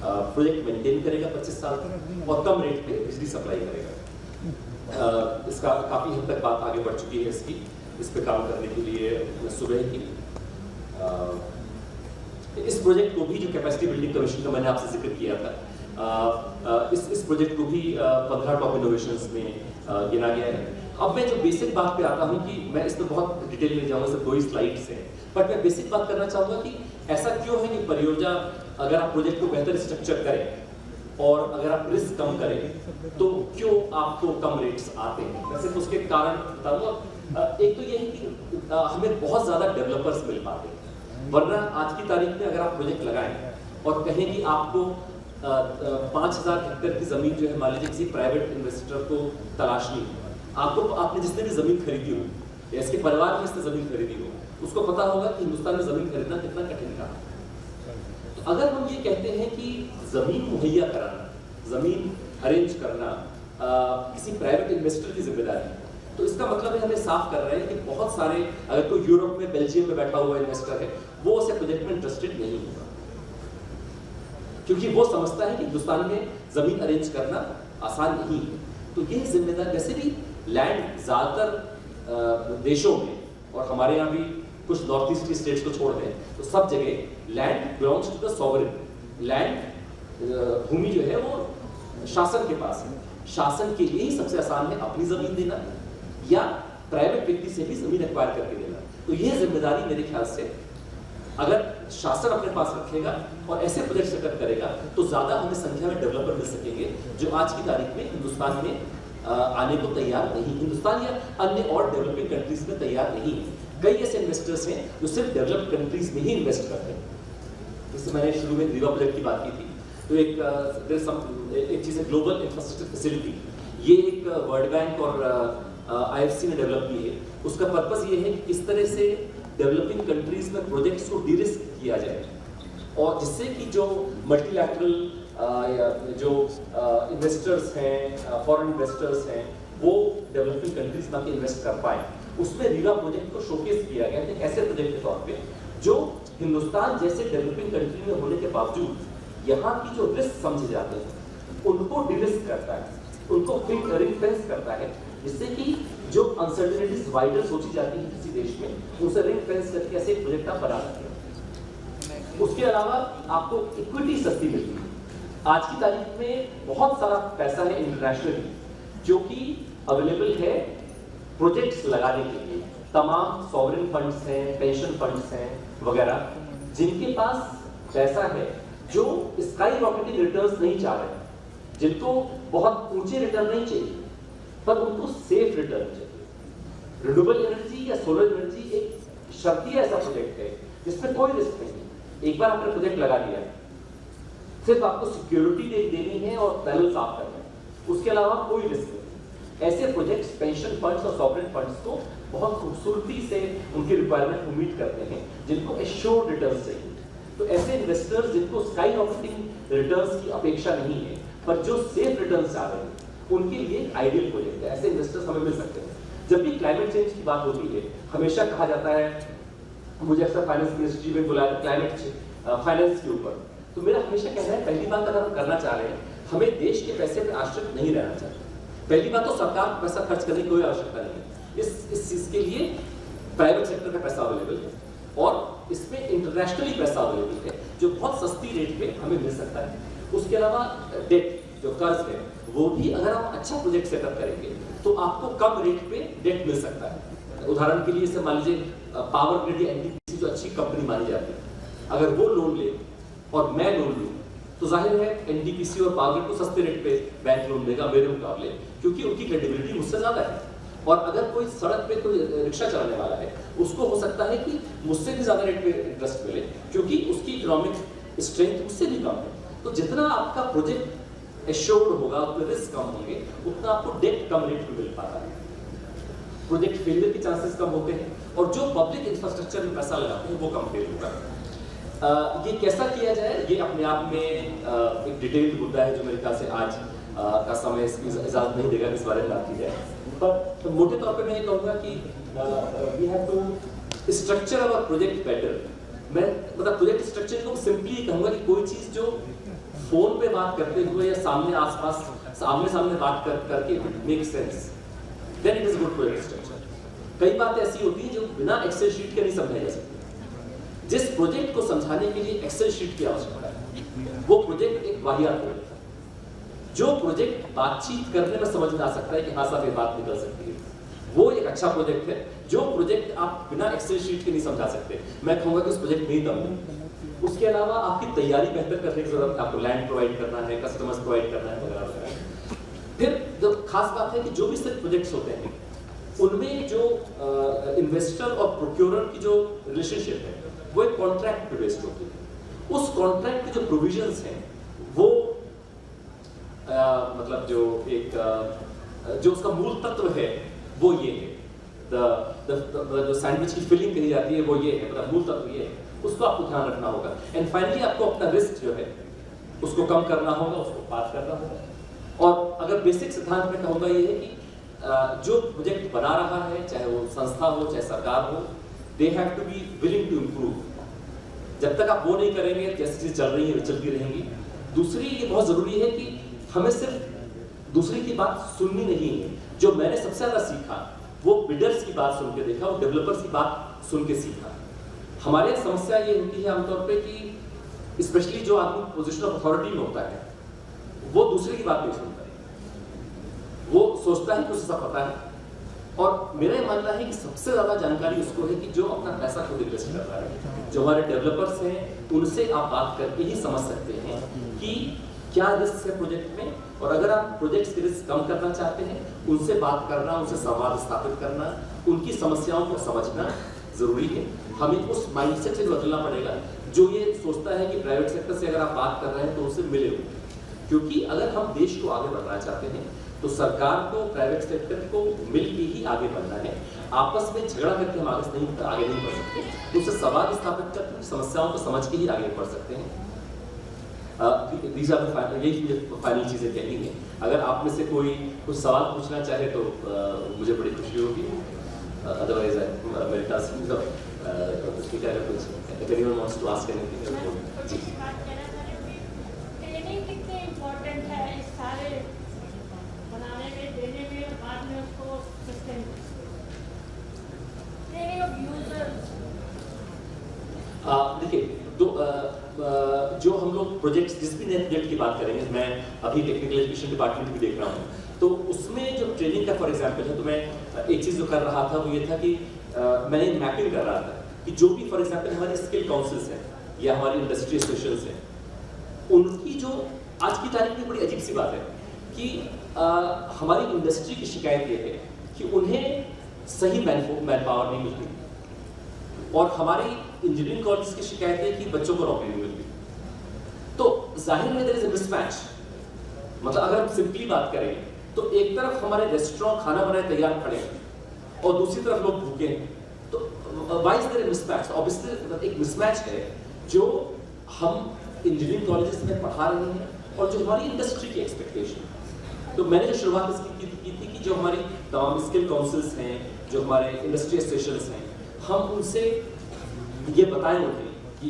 A: प्रोजेक्ट मेंटेन करेगा 25 साल तक और कम रेट पे बिजली सप्लाई करेगा। इसका काफ़ी हद तक बात आगे बढ़ चुकी है इसकी, इस पे काम करने के लिए सुबह की इस प्रोजेक्ट को भी, जो कैपेसिटी बिल्डिंग कमीशन का मैंने आपसे जिक्र किया था, इस प्रोजेक्ट को भी 15 टॉप इनोवेशंस में गिना गया है। अब मैं जो बेसिक बात पे आता हूँ कि मैं इसमें बहुत डिटेल में जाऊँगा, सिर्फ 2 ही स्लाइड्स हैं, बट मैं बेसिक बात करना चाहूँगा कि ऐसा क्यों है कि परियोजना, अगर आप प्रोजेक्ट को बेहतर स्ट्रक्चर करें और अगर आप रिस्क कम करें तो क्यों आपको कम रेट्स आते हैं। मैं सिर्फ उसके कारण बताऊँगा। एक तो ये है कि हमें बहुत ज़्यादा डेवलपर्स मिल पाते हैं, वरना आज की तारीख में अगर आप प्रोजेक्ट लगाएं और कहें कि आपको 5,000 हेक्टेयर की ज़मीन जो है, मान लीजिए किसी प्राइवेट इन्वेस्टर को तलाशनी है, आपने जिसने भी ज़मीन खरीदी हो या इसके परिवार में इसने ज़मीन खरीदी हो, उसको पता होगा कि हिंदुस्तान में ज़मीन खरीदना कितना कठिन काम है। अगर हम ये कहते हैं कि जमीन मुहैया कराना, जमीन अरेंज करना किसी प्राइवेट इन्वेस्टर की जिम्मेदारी है, तो इसका मतलब है हमें साफ कर रहे हैं कि बहुत सारे, अगर कोई यूरोप में, बेल्जियम में बैठा हुआ इन्वेस्टर है, वो उस प्रोजेक्ट में इंटरेस्टेड नहीं होगा, क्योंकि वो समझता है कि हिंदुस्तान में जमीन अरेंज करना आसान नहीं है। तो ये जिम्मेदार, वैसे भी लैंड ज्यादातर देशों में, और हमारे यहाँ भी कुछ नॉर्थ ईस्ट स्टेट्स को छोड़ दें तो सब जगह land belongs to the sovereign. Land, भूमि जो है वो शासन के पास है। शासन के लिए ही सबसे आसान है अपनी जमीन देना या प्राइवेट व्यक्ति से भी जमीन एक्वायर करके देना। तो ये जिम्मेदारी मेरे ख्याल से अगर शासन अपने पास रखेगा और ऐसे प्रोजेक्ट सेटअप करेगा तो ज्यादा हमें संख्या में डेवलपर मिल सकेंगे जो आज की तारीख में हिंदुस्तान में आने को तैयार नहीं, हिंदुस्तान या अन्य और डेवलपिंग कंट्रीज में तैयार नहीं है। कई ऐसे इन्वेस्टर्स हैं जो सिर्फ डेवलप्ड कंट्रीज में ही इन्वेस्ट करते हैं। जैसे मैंने शुरू में रीवा प्रोजेक्ट की बात की थी, तो एक चीज है ग्लोबल इंफ्रास्ट्रक्चर फैसिलिटी। ये एक वर्ल्ड बैंक और IFC ने डेवलप की है। उसका पर्पस ये है कि किस तरह से डेवलपिंग कंट्रीज में प्रोजेक्ट्स को डिरिस्क किया जाए और जिससे कि जो मल्टीलैटरल जो इन्वेस्टर्स हैं, फॉरेन इन्वेस्टर्स हैं, वो डेवलपिंग कंट्रीज में इन्वेस्ट कर पाए। उसमें रीवा प्रोजेक्ट को शोकेस किया गया है ऐसे प्रोजेक्ट के तौर पे जो हिंदुस्तान जैसे डेवलपिंग कंट्री में होने के बावजूद यहाँ की जो रिस्क समझे जाते हैं उनको डिरिस्क करता है, उनको रिंग फेंस करता है, जिससे कि जो अनसर्टेनिटीज वाइडर सोची जाती है किसी देश में उसे रिंग फेंस करके ऐसे प्रोजेक्ट आप बना सकते हैं। उसके अलावा आपको इक्विटी सस्ती मिलती है। आज की तारीख में बहुत सारा पैसा है इंटरनेशनली जो कि अवेलेबल है प्रोजेक्ट्स लगाने के लिए। तमाम सॉवरेन फंड्स हैं, पेंशन फंड्स हैं वगैरह, जिनके पास पैसा है जो स्काई रॉकेटिंग रिटर्न्स नहीं चाह रहे, जिनको बहुत ऊंचे रिटर्न नहीं चाहिए पर उनको सेफ रिटर्न चाहिए। रिन्यूएबल एनर्जी या सोलर एनर्जी एक शर्तीय ऐसा प्रोजेक्ट है जिसमें कोई रिस्क नहीं। एक बार आपने प्रोजेक्ट लगा दिया, सिर्फ आपको सिक्योरिटी देनी है और पैनल साफ करना है, उसके अलावा कोई रिस्क नहीं। ऐसे प्रोजेक्ट्स पेंशन फंड्स और सॉवरेन फंड्स को बहुत खूबसूरती से उनकी रिक्वायरमेंट मीट करते हैं, जिनको एश्योर्ड रिटर्न्स चाहिए। तो ऐसे इन्वेस्टर्स जिनको स्काई रॉकेटिंग रिटर्न्स की अपेक्षा नहीं है पर जो सेफ रिटर्न्स चाह रहे हैं, उनके लिए आइडियल प्रोजेक्ट है। ऐसे इन्वेस्टर्स हमें मिल सकते हैं। जब भी क्लाइमेट चेंज की बात होती है, हमेशा कहा जाता है, मुझे अक्सर फाइनेंस मिनिस्ट्री में बुलाया क्लाइमेट फाइनेंस के ऊपर, तो मेरा हमेशा कहना है पहली बात अगर हम करना चाह रहे हैं, हमें देश के पैसे पर आश्रित नहीं रहना चाहिए। पहली बात तो सरकार पैसा खर्च करने की कोई आवश्यकता नहीं है। इस चीज के लिए प्राइवेट सेक्टर का पैसा अवेलेबल है और इसमें इंटरनेशनली पैसा अवेलेबल है जो बहुत सस्ती रेट पे हमें मिल सकता है। उसके अलावा डेट, जो कर्ज है, वो भी अगर हम अच्छा प्रोजेक्ट सेटअप करेंगे तो आपको कम रेट पे डेट मिल सकता है। उदाहरण के लिए जैसे मान लीजिए पावर ग्रिड या NTPC जो अच्छी कंपनी मानी जाती है, अगर वो लोन ले और मैं लोन लूँ तो जाहिर है NTPC और पावर ग्रिड को सस्ते रेट पे बैंक लोन देगा मेरे मुकाबले, क्योंकि उनकी क्रेडिबिलिटी मुझसे ज्यादा है। और अगर कोई सड़क पे कोई रिक्शा चलाने वाला है, उसको हो सकता है कि मुझसे भी ज्यादा रेट पे इंटरेस्ट मिले, क्योंकि उसकी इकोनॉमिक स्ट्रेंथ मुझसे भी कम है। तो जितना आपका प्रोजेक्ट एश्योर्ड होगा, उतने रिस्क कम होंगे, उतना आपको डेट कम रेट पे मिल पाता है, प्रोजेक्ट फेलियर के चांसेस कम होते हैं और जो पब्लिक इंफ्रास्ट्रक्चर में पैसा लगाते हैं वो कम फेल होगा। ये कैसा किया जाए, ये अपने आप में एक डिटेल्ड मुद्दा है जो मेरे ख्याल से आज का समय इसकी इजाजत नहीं देगा इस बारे में बात की जाए। पर मोटे तौर पे मैं ये कहूँगा कि we have to structure our project better. मैं मतलब प्रोजेक्ट स्ट्रक्चर को सिंपली कहूँगा कि कोई चीज़ जो फोन पे बात करते हुए या सामने आसपास सामने बात करके make sense, then it is good project structure. कई बातें ऐसी होती हैं जो बिना एक्सेल शीट के नहीं समझाई जा सकती। जिस प्रोजेक्ट को समझाने के लिए एक्सेल शीट की आवश्यकता है वो प्रोजेक्ट एक वाहियात प्रोजेक्ट है। जो प्रोजेक्ट बातचीत करने में समझ में आ सकता है कि हाँ साहब ये बात निकल सकती है, वो एक अच्छा प्रोजेक्ट है। जो प्रोजेक्ट आप बिना एक्सेल शीट के नहीं समझा सकते, मैं कहूँगा कि उस प्रोजेक्ट में ही दम है। उसके अलावा आपकी तैयारी बेहतर करने की जरूरत है, आपको लैंड प्रोवाइड करना है, कस्टमर्स प्रोवाइड करना है वगैरह वगैरह। फिर जो खास बात है कि जो भी सिर्फ प्रोजेक्ट्स होते हैं उनमें जो इन्वेस्टर और प्रोक्योरर की जो रिलेशनशिप है वो एक कॉन्ट्रैक्ट पे बेस्ड होती है। उस कॉन्ट्रैक्ट के जो प्रोविजंस हैं वो मतलब जो उसका मूल तत्व है वो ये है, जो सैंडविच की फिलिंग कही जाती है वो ये है, मतलब मूल तत्व ये है। उसको आपको ध्यान रखना होगा। एंड फाइनली आपको अपना रिस्क जो है उसको कम करना होगा, उसको पास करना होगा। और अगर बेसिक सिद्धांत में कहूँगा ये है कि जो प्रोजेक्ट बना रहा है, चाहे वो संस्था हो चाहे सरकार हो, they have to be willing to improve. जब तक आप वो नहीं करेंगे, जैसी चीज़ चल रही है चलती रहेंगी। दूसरी ये बहुत ज़रूरी है कि हमें सिर्फ दूसरे की बात सुननी नहीं है। जो मैंने सबसे ज़्यादा सीखा वो बिल्डर्स की बात सुन के देखा, वो डेवलपर्स की बात सुन के सीखा। हमारे यहाँ समस्या ये होती है आमतौर पे कि स्पेशली जो आदमी पोजीशन ऑफ अथॉरिटी में होता है वो दूसरे की बात नहीं सुनता है, वो सोचता है कि उसे सब पता है। और मेरा ये मानना है कि सबसे ज़्यादा जानकारी उसको है कि जो अपना पैसा खुद इन्वेस्ट कर रहा है। जो हमारे डेवलपर्स हैं उनसे आप बात करके ही समझ सकते हैं कि क्या रिस्क है प्रोजेक्ट में, और अगर आप प्रोजेक्ट्स के रिस्क कम करना चाहते हैं उनसे बात करना, उनसे संवाद स्थापित करना, उनकी समस्याओं को समझना जरूरी है। हमें उस माइंडसेट से बदलना पड़ेगा जो ये सोचता है कि प्राइवेट सेक्टर से अगर आप बात कर रहे हैं तो उससे मिले हुए। क्योंकि अगर हम देश को आगे बढ़ाना चाहते हैं तो सरकार को, प्राइवेट सेक्टर को मिलकर ही आगे बढ़ना है। आपस में झगड़ा करके हम आगे नहीं बढ़ सकते। उससे संवाद स्थापित करके समस्याओं को समझ के ही आगे बढ़ सकते हैं। यही फाइनल चीज़ें कहनी है। अगर आप में से कोई कुछ सवाल पूछना चाहे तो मुझे बड़ी खुशी होगी। अदरवाइज मेरे पास कुछ anyone wants to ask anything, जी।
B: ट्रेनिंग कितनी इम्पोर्टेंट है इस सारे बनाने में, देने में, बाद में उसको सस्टेन ट्रेनिंग ऑफ यूजर्स।
A: देखिए तो जो हम लोग प्रोजेक्ट्स, जिस भी नए प्रोजेक्ट की बात करेंगे, मैं अभी टेक्निकल एजुकेशन डिपार्टमेंट भी देख रहा हूँ, तो उसमें जो ट्रेनिंग का फॉर एग्जांपल है, तो मैं एक चीज़ जो कर रहा था वो ये था कि मैंने मैपिंग कर रहा था कि जो भी फॉर एग्जांपल हमारे स्किल काउंसिल्स हैं या हमारी इंडस्ट्री एसोसिएशंस हैं, उनकी जो आज की तारीख में बड़ी अजीब सी बात है कि हमारी इंडस्ट्री की शिकायत ये है कि उन्हें सही मैन पावर नहीं मिलती, और हमारी इंजीनियरिंग कॉलेज की शिकायत है कि बच्चों को नौकरी नहीं मिलती। तो जाहिर है देयर इज अ मिसमैच। मतलब अगर हम सिंपली बात करें तो एक तरफ हमारे रेस्टोरेंट खाना बनाए तैयार खड़े हैं और दूसरी तरफ लोग भूखे हैं, तो why is there a mismatch? Obviously एक मिसमैच है जो हम इंजीनियरिंग कॉलेजेस में पढ़ा रहे हैं और जो हमारी इंडस्ट्री की एक्सपेक्टेशन। तो मैंने जो शुरुआत इसकी की थी कि जो हमारी तमाम स्किल काउंसिल्स हैं, जो हमारे इंडस्ट्री एसोसिएशंस हैं, हम उनसे ये बताएं उन्हें कि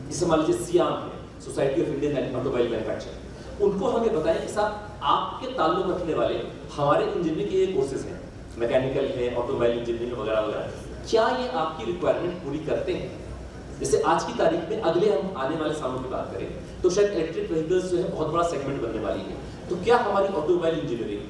A: जैसे मान लीजिए सियाम है, society of Indian automobile manufacture, उनको हम ये बताएं कि साहब आपके ताल्लुक रखने वाले हमारे इंजीनियरिंग के ये कोर्सेज हैं, मैकेनिकल है, ऑटोमोबाइल इंजीनियरिंग वगैरह वगैरह, क्या ये आपकी रिक्वायरमेंट पूरी करते हैं? जैसे आज की तारीख में अगले हम आने वाले सालों की बात करें तो शायद इलेक्ट्रिक व्हीकल्स जो है बहुत बड़ा सेगमेंट बनने वाली है। तो क्या हमारी ऑटोमोबाइल इंजीनियरिंग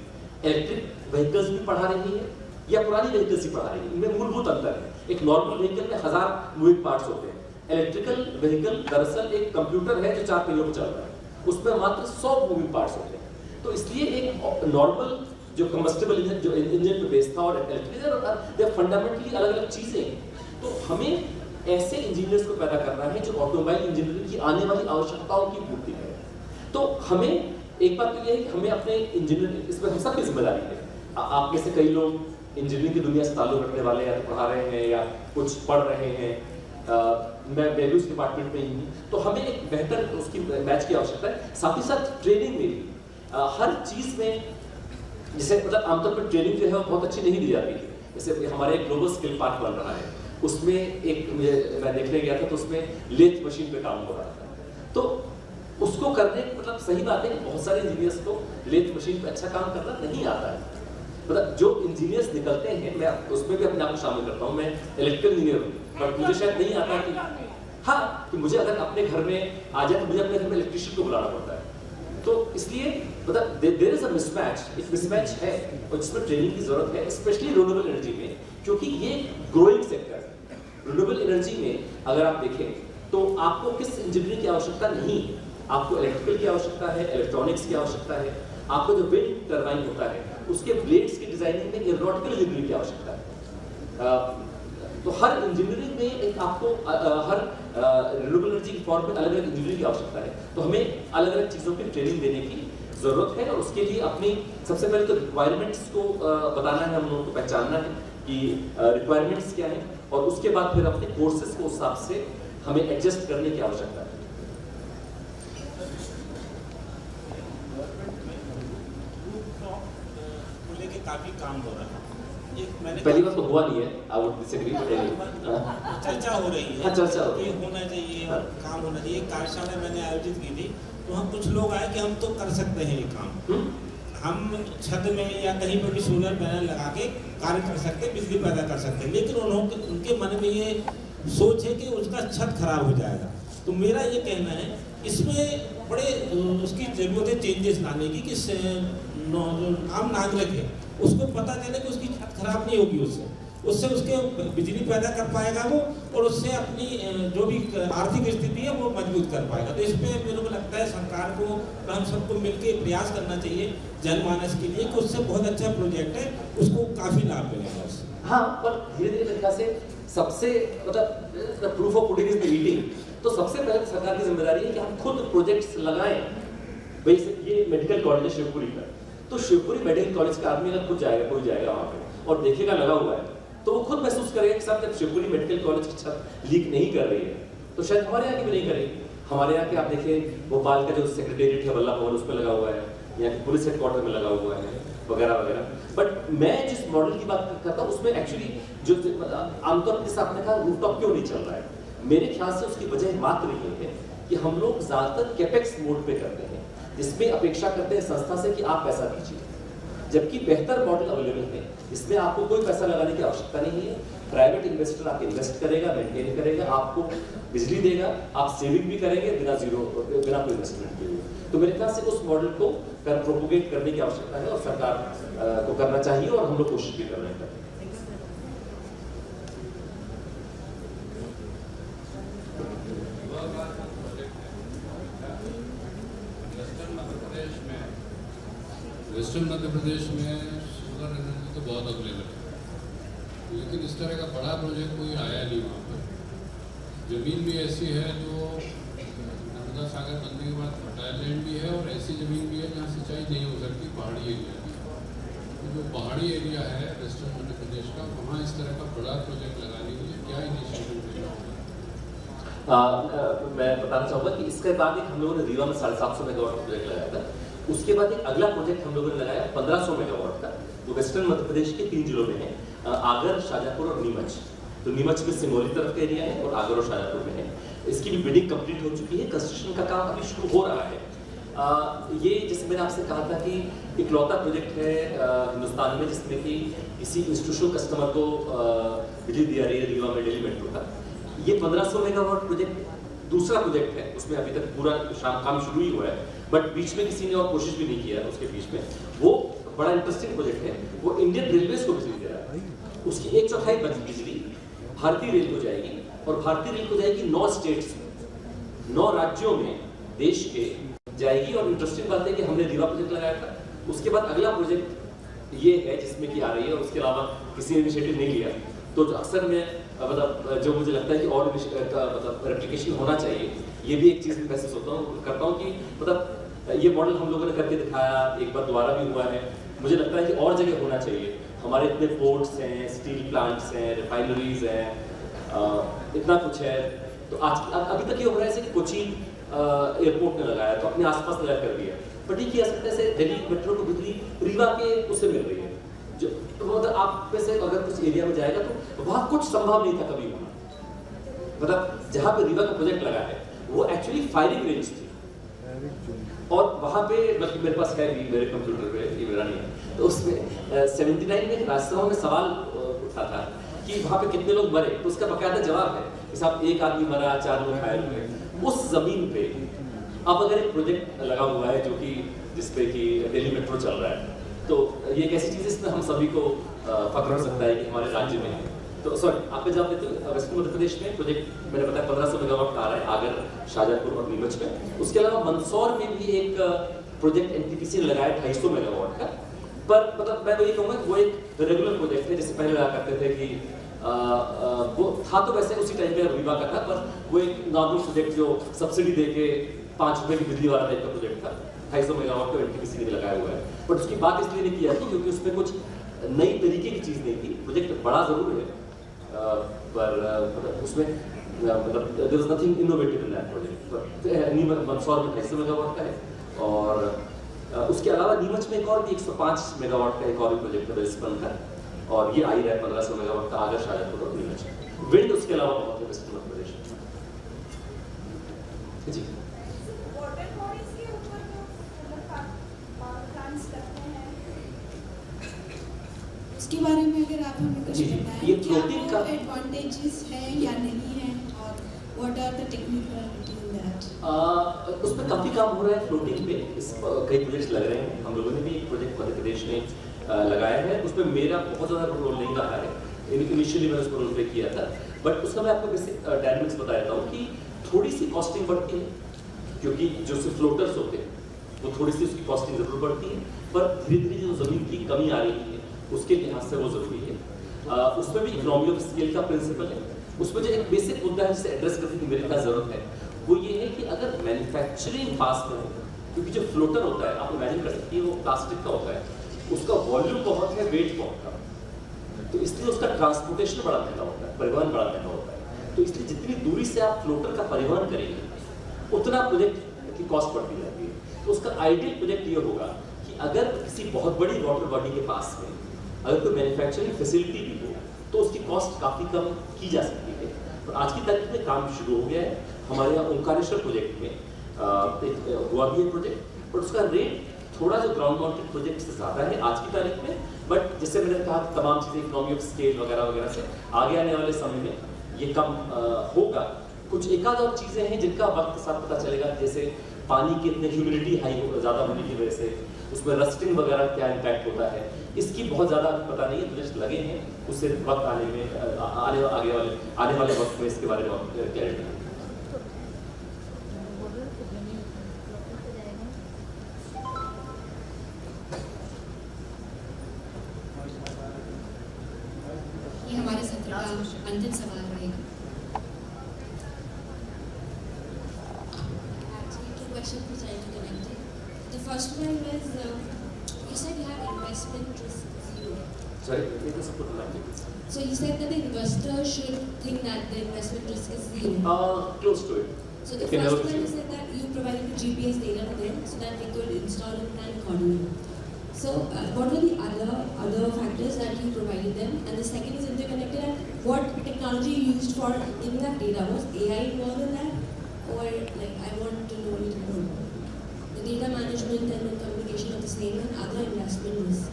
A: इलेक्ट्रिक व्हीकल्स भी पढ़ा रही है या पुरानी व्हीकल्स ही पढ़ा रही है? इनमें मूलभूत अंतर है। एक नॉर्मल व्हीकल में 1000 मूविंग पार्ट्स होते हैं, इलेक्ट्रिकल व्हीकल दरअसल एक कंप्यूटर है जो 4 पहियों पर चल रहा है, उसमें मात्र 100 मूविंग पार्ट्स होते हैं। तो इसलिए एक नॉर्मल जो कंबस्टेबल इंजन, जो इंजन पे बेस्ड था, और इलेक्ट्रिकल, दे फंडामेंटली अलग अलग चीजें हैं। तो हमें ऐसे इंजीनियर्स को पैदा करना है जो ऑटोमोबाइल इंजीनियरिंग की आने वाली आवश्यकताओं की पूर्ति करें। तो हमें एक बात तो ये है कि हमें अपने इंजीनियर, इसमें हम सबकी जिम्मेदारी है। आप में से कई लोग इंजीनियरिंग की दुनिया से ताल्लुक रखने वाले या तो पढ़ा रहे हैं या कुछ पढ़ रहे हैं, मैं वैल्यूज डिपार्टमेंट में ही हूँ, तो हमें एक बेहतर उसकी बैच की आवश्यकता है। साथ ही साथ ट्रेनिंग में भी हर चीज़ में, जैसे मतलब आमतौर पर ट्रेनिंग जो है वो बहुत अच्छी नहीं दी जाती है। जैसे हमारे एक ग्लोबल स्किल पार्क बन रहा है, उसमें एक मैं देखने गया था तो उसमें लेथ मशीन पे काम हो रहा था, तो उसको करने मतलब सही बात है कि बहुत सारे इंजीनियर्स को लेथ मशीन पे अच्छा काम करना नहीं आता है। मतलब जो इंजीनियर्स निकलते हैं, मैं उसमें भी अपने आप को शामिल करता हूँ, मैं इलेक्ट्रिकल इंजीनियर हूँ, बट मुझे शायद नहीं आता कि हाँ कि मुझे अगर अपने घर में आ जाए तो मुझे अपने घर में इलेक्ट्रिशियन को बुलाना पड़ता है। तो इसलिए मतलब देयर इज अ मिसमैच, एक मिसमैच है और जिसमें ट्रेनिंग की जरूरत है, स्पेशली रिन्यूएबल एनर्जी में, क्योंकि ये ग्रोइंग सेक्टर है। रिन्यूएबल एनर्जी में अगर आप देखें तो आपको किस इंजीनियरिंग की आवश्यकता नहीं है, आपको इलेक्ट्रिकल की आवश्यकता है, इलेक्ट्रॉनिक्स की आवश्यकता है, आपको जो विंड टरबाइन होता है उसके ब्लेड्स की डिजाइनिंग में एरोनॉटिकल इंजीनियरिंग की आवश्यकता है। तो हर इंजीनियरिंग में एक आपको हर रिन्यूएबल एनर्जी की फॉर्म में अलग अलग इंजीनियरिंग की आवश्यकता है। तो हमें अलग अलग चीज़ों की ट्रेनिंग देने की ज़रूरत है, और उसके लिए अपनी सबसे पहले तो रिक्वायरमेंट्स को बताना है, हम लोगों को पहचानना है कि रिक्वायरमेंट्स क्या है, और उसके बाद फिर अपने कोर्सेज को उस हिसाब से हमें एडजस्ट करने की आवश्यकता है।
C: लेके काफी काम हो रहा है। मैंने
A: पहली बार तो हुआ नहीं है, आई वुड डिसएग्री,
C: चर्चा हो रही है।
A: हाँ, चर्चा हो रही
C: ये होना चाहिए और काम होना चाहिए। कार्यशाला मैंने आयोजित की थी, तो हम कुछ लोग आए कि हम तो कर सकते हैं ये काम। हम छत में या कहीं पर भी सोलर पैनल लगा के कार्य कर सकते हैं, बिजली पैदा कर सकते हैं, लेकिन उनके मन में ये सोच है कि उसका छत खराब हो जाएगा। तो मेरा ये कहना है इसमें बड़े उसकी जरूरत है चेंजेस लाने की, कि जो आम नागरिक है उसको पता चले कि उसकी छत खराब नहीं होगी, उससे उसके बिजली पैदा कर पाएगा वो, और उससे अपनी जो भी आर्थिक स्थिति है वो मजबूत कर पाएगा। तो इस पे मेरे को लगता है सरकार को, हम सबको मिलकर प्रयास करना चाहिए जनमानस के लिए, कि उससे बहुत अच्छा प्रोजेक्ट है, उसको काफी लाभ मिलेगा उससे।
A: हाँ, पर धीरे धीरे तरीका से सबसे मतलब proof of pudding is the eating. तो सबसे पहले सरकार की जिम्मेदारी है कि हम खुद प्रोजेक्ट्स लगाएं। भाई ये मेडिकल कॉलेज है शिवपुरी का, तो शिवपुरी मेडिकल कॉलेज का आदमी अगर खुद जाएगा, कोई जाएगा वहाँ पे और देखेगा लगा हुआ है, तो वो खुद महसूस करेगा कि साहब जब शिवपुरी मेडिकल कॉलेज की छत लीक नहीं कर रही है तो शायद हमारे यहाँ की भी नहीं करेगी। हमारे यहाँ के आप देखिए भोपाल का जो सेक्रेटेरिएट है वल्लभ भवन, उस पर लगा हुआ है, यहाँ की पुलिस हेडक्वार्टर में लगा हुआ है, वगैरह वगैरह। बट मैं जिस मॉडल की बात करता हूँ उसमें एक्चुअली जो आमतौर पर जैसे आपने कहा रूफटॉप क्यों नहीं चल रहा है, मेरे ख्याल से उसकी वजह मात्र ये है कि हम लोग ज्यादातर कैपेक्स मोड पे करते हैं, जिसमें अपेक्षा करते हैं संस्था से कि आप पैसा दीजिए, जबकि बेहतर मॉडल अवेलेबल है, इसमें आपको कोई पैसा लगाने की आवश्यकता नहीं है। प्राइवेट इन्वेस्टर आप इन्वेस्ट करेगा, मेंटेन करेगा, आपको बिजली देगा, आप सेविंग भी करेंगे बिना कोई इन्वेस्टमेंट के लिए। तो मेरे ख्याल से उस मॉडल को प्रोपोगेट करने की आवश्यकता है और सरकार को करना चाहिए, और हम लोग कोशिश भी कर रहे हैं।
D: वेस्टर्न मध्य प्रदेश में सोलर एनर्जी तो बहुत अवेलेबल है, लेकिन इस तरह का बड़ा प्रोजेक्ट कोई आया नहीं वहाँ पर। ज़मीन भी ऐसी है जो नर्मदा सागर बनने के बाद फर्टाइल लैंड भी है, और ऐसी ज़मीन भी है जहाँ सिंचाई नहीं हो सकती, पहाड़ी एरिया भी। तो जो पहाड़ी एरिया है वेस्टर्न मध्य प्रदेश का, वहाँ इस तरह का बड़ा प्रोजेक्ट लगाने के लिए क्या इनिशिएटिव लेना होगा?
A: मैं बताना चाहूँगा कि इसके बाद एक हम लोगों ने रीवा में 750 मेगावाट का प्रोजेक्ट लगाया था। उसके बाद एक अगला प्रोजेक्ट हम लोगों ने लगाया 1500 मेगावाट का, जो वेस्टर्न मध्य प्रदेश के 3 जिलों में है, आगर, शाजापुर और नीमच। तो नीमच में सिंगोली तरफ का एरिया है और आगर और शाजापुर में है। इसकी भी बिडिंग कंप्लीट हो चुकी है, कंस्ट्रक्शन का काम अभी शुरू हो रहा है। ये जैसे मैंने आपसे कहा था कि इकलौता प्रोजेक्ट है हिंदुस्तान में जिसमें कि किसी इंस्टीट्यूशनल कस्टमर को बिजली दी जा रही है रीवा में डेली मेट्रो का। ये 1500 मेगावाट प्रोजेक्ट दूसरा प्रोजेक्ट है, उसमें अभी तक पूरा काम शुरू ही हुआ है, बट बीच में किसी ने और कोशिश भी नहीं किया उसके बीच में। वो बड़ा इंटरेस्टिंग प्रोजेक्ट है, वो इंडियन रेलवेज को बिजली दे रहा है। उसकी 1/4 बिजली भारतीय रेल को जाएगी, और भारतीय रेल को जाएगी 9 स्टेट्स में, 9 राज्यों में देश के जाएगी। और इंटरेस्टिंग बात है कि हमने रीवा प्रोजेक्ट लगाया था, उसके बाद अगला प्रोजेक्ट ये है जिसमें कि आ रही है, और उसके अलावा किसी ने इनिशिएटिव नहीं लिया। तो अक्सर मैं मतलब जो मुझे लगता है कि और मतलब रेप्लिकेशन होना चाहिए, ये भी एक चीज़ महसूस करता हूँ कि मतलब ये मॉडल हम लोगों ने करके दिखाया, एक बार दोबारा भी हुआ है। मुझे लगता है कि और जगह होना चाहिए। हमारे इतने पोर्ट्स हैं, स्टील प्लांट्स हैं, रिफाइनरीज हैं, इतना कुछ है। तो आज अभी तक ये हो रहा है जैसे कि कोचीन एयरपोर्ट में लगाया, तो अपने आसपास लगा कर दिया, बट ये किया सकता है दिल्ली मेट्रो को बिजली रीवा के उससे मिल रही है। जो तो मतलब आप में से अगर कुछ एरिया में जाएगा तो वहाँ कुछ संभव नहीं था कभी होना। मतलब जहाँ पे रीवा का प्रोजेक्ट लगा है वो एक्चुअली फायरिंग रेंज थी, और वहाँ पे मतलब मेरे पास है भी, मेरे कंप्यूटर पे, ये मेरा नहीं है, तो उसमें 79 में राज्यसभा में सवाल उठा था कि वहाँ पे कितने लोग मरे, तो उसका बाकायदा जवाब है कि साहब 1 आदमी मरा, 4 लोग घायल हुए। उस जमीन पे अब अगर एक प्रोजेक्ट लगा हुआ है जो कि जिसपे कि दिल्ली मेट्रो चल रहा है, तो ये एक ऐसी चीज़ है इसमें हम सभी को फख्र हो सकता है कि हमारे राज्य में है। तो सॉरी आपका जवाब देते हुए वेस्टर्न मध्य प्रदेश में प्रोजेक्ट मैंने बताया 1500 मेगावाट का आ रहा है आगर, शाजापुर और नीमच में। उसके अलावा मंदसौर में भी एक प्रोजेक्ट एनटीपीसी ने लगाया 250 मेगावाट का। पर मतलब मैं वही कहूँगा वो एक रेगुलर प्रोजेक्ट है, जैसे पहले लगा करते थे कि वो था तो वैसे उसी टाइम पे रीवा का था, पर वो एक नॉर्मल प्रोजेक्ट जो सब्सिडी दे के 5 रुपये की बिजली वाला टाइप का प्रोजेक्ट था। 250 मेगावाट को एनटीपीसी ने लगाया हुआ है, बट उसकी बात इसलिए नहीं की जाती क्योंकि उसमें कुछ नई तरीके की चीज़ नहीं थी। प्रोजेक्ट बड़ा ज़रूर है, पर उसमें मतलब there was nothing innovative in that project. 250 megawatt का है, और उसके अलावा नीमच में एक और भी 105 मेगावाट का एक और भी प्रोजेक्ट है वेल्सपन का, और ये आई रहा है 1500 मेगावाट का आगर शायद होगा नीमच। विंड उसके अलावा बहुत है वेस्टर्न मध्य प्रदेश जी।
E: वाटर बॉडीज के ऊपर जो पावर प्लांट्स लगते हैं, उसके बारे में अगर आप हमें कुछ
A: जी,
E: बताएं,
A: ये
E: क्या
A: floating
E: वो
A: का
E: एडवांटेजेस हैं या नहीं है, और what are the technicality in that?
A: उसमें काफी काम हो रहा है फ्लोटिंग पे, कई प्रोजेक्ट्स लग रहे हैं। हम लोगों ने भी एक प्रोजेक्ट मध्य प्रदेश में लगाया है, उसमें मेरा बहुत ज़्यादा रोल नहीं रहा है। इनिशियली मैंने उसको रोल प्ले किया था, बट उसका मैं आपको बेसिक डायनामिक्स बता देता हूँ कि थोड़ी सी कॉस्टिंग बढ़ती है, क्योंकि जो से फ्लोटर्स होते हैं वो थोड़ी सी उसकी कॉस्टिंग जरूर बढ़ती है, पर धीरे धीरे जो ज़मीन की कमी आ रही है उसके लिहाज से वो ज़रूरी है। उसमें भी इकोनॉमी ऑफ स्केल का प्रिंसिपल है। उसमें जो एक बेसिक मुद्दा है जिसे एड्रेस करने की मेरे पास ज़रूरत है, वो ये है कि अगर मैन्युफैक्चरिंग फास्ट में हो, क्योंकि जो फ्लोटर होता है आप इमेजिन कर सकती है वो प्लास्टिक का होता है, उसका वॉल्यूम बहुत है, वेट बहुत कम, तो इसलिए उसका ट्रांसपोर्टेशन बड़ा महंगा होता है, परिवहन बड़ा महंगा होता है। तो इसलिए जितनी दूरी से आप फ्लोटर का परिवहन करेंगे उतना प्रोजेक्ट की कॉस्ट बढ़ती जाती है। तो उसका आइडियल प्रोजेक्ट ये होगा कि अगर किसी बहुत बड़ी वाटर बॉडी के पास में अगर कोई मैन्युफैक्चरिंग फैसिलिटी भी हो तो उसकी कॉस्ट काफ़ी कम की जा सकती है। और आज की तारीख में काम शुरू हो गया है। हमारे यहाँ ओंकारेश्वर प्रोजेक्ट में हुआ भी है प्रोजेक्ट, बट उसका रेट थोड़ा जो ग्राउंड माउंटेड प्रोजेक्ट से ज़्यादा है आज की तारीख में। बट जैसे मैंने कहा तमाम चीज़ें इकोनॉमी ऑफ स्केल वगैरह वगैरह से आगे आने वाले समय में ये कम होगा। कुछ एक आध और चीज़ें हैं जिनका वक्त के साथ पता चलेगा, जैसे पानी की इतनी ह्यूमिडिटी हाई ज़्यादा होने की वजह से उसमें रस्टिंग वगैरह क्या इम्पैक्ट होता है, इसकी बहुत ज़्यादा पता नहीं है, प्रोजेक्ट लगे हैं। उससे वक्त आने में आने वाले वक्त में इसके बारे में क्लैरिटी।
E: ये हमारे सत्र का अंतिम सवाल रहेगा।
F: Actually, two questions which are interconnected. The first one was, you said you have investment risk zero.
A: Sorry, it is put like
F: So you said that the investor should think that the investment risk is zero.
A: close to it.
F: So the
A: It can never
F: first
A: be
F: one you
A: zero.
F: said that you provided the GPS data to them so that they could install and plan accordingly. So what were the other factors that you provided them? And the second is interconnected. And what technology you used for giving that data? Was AI involved in that, or like I want to know a little more the data management and the communication of the same and other investment risks?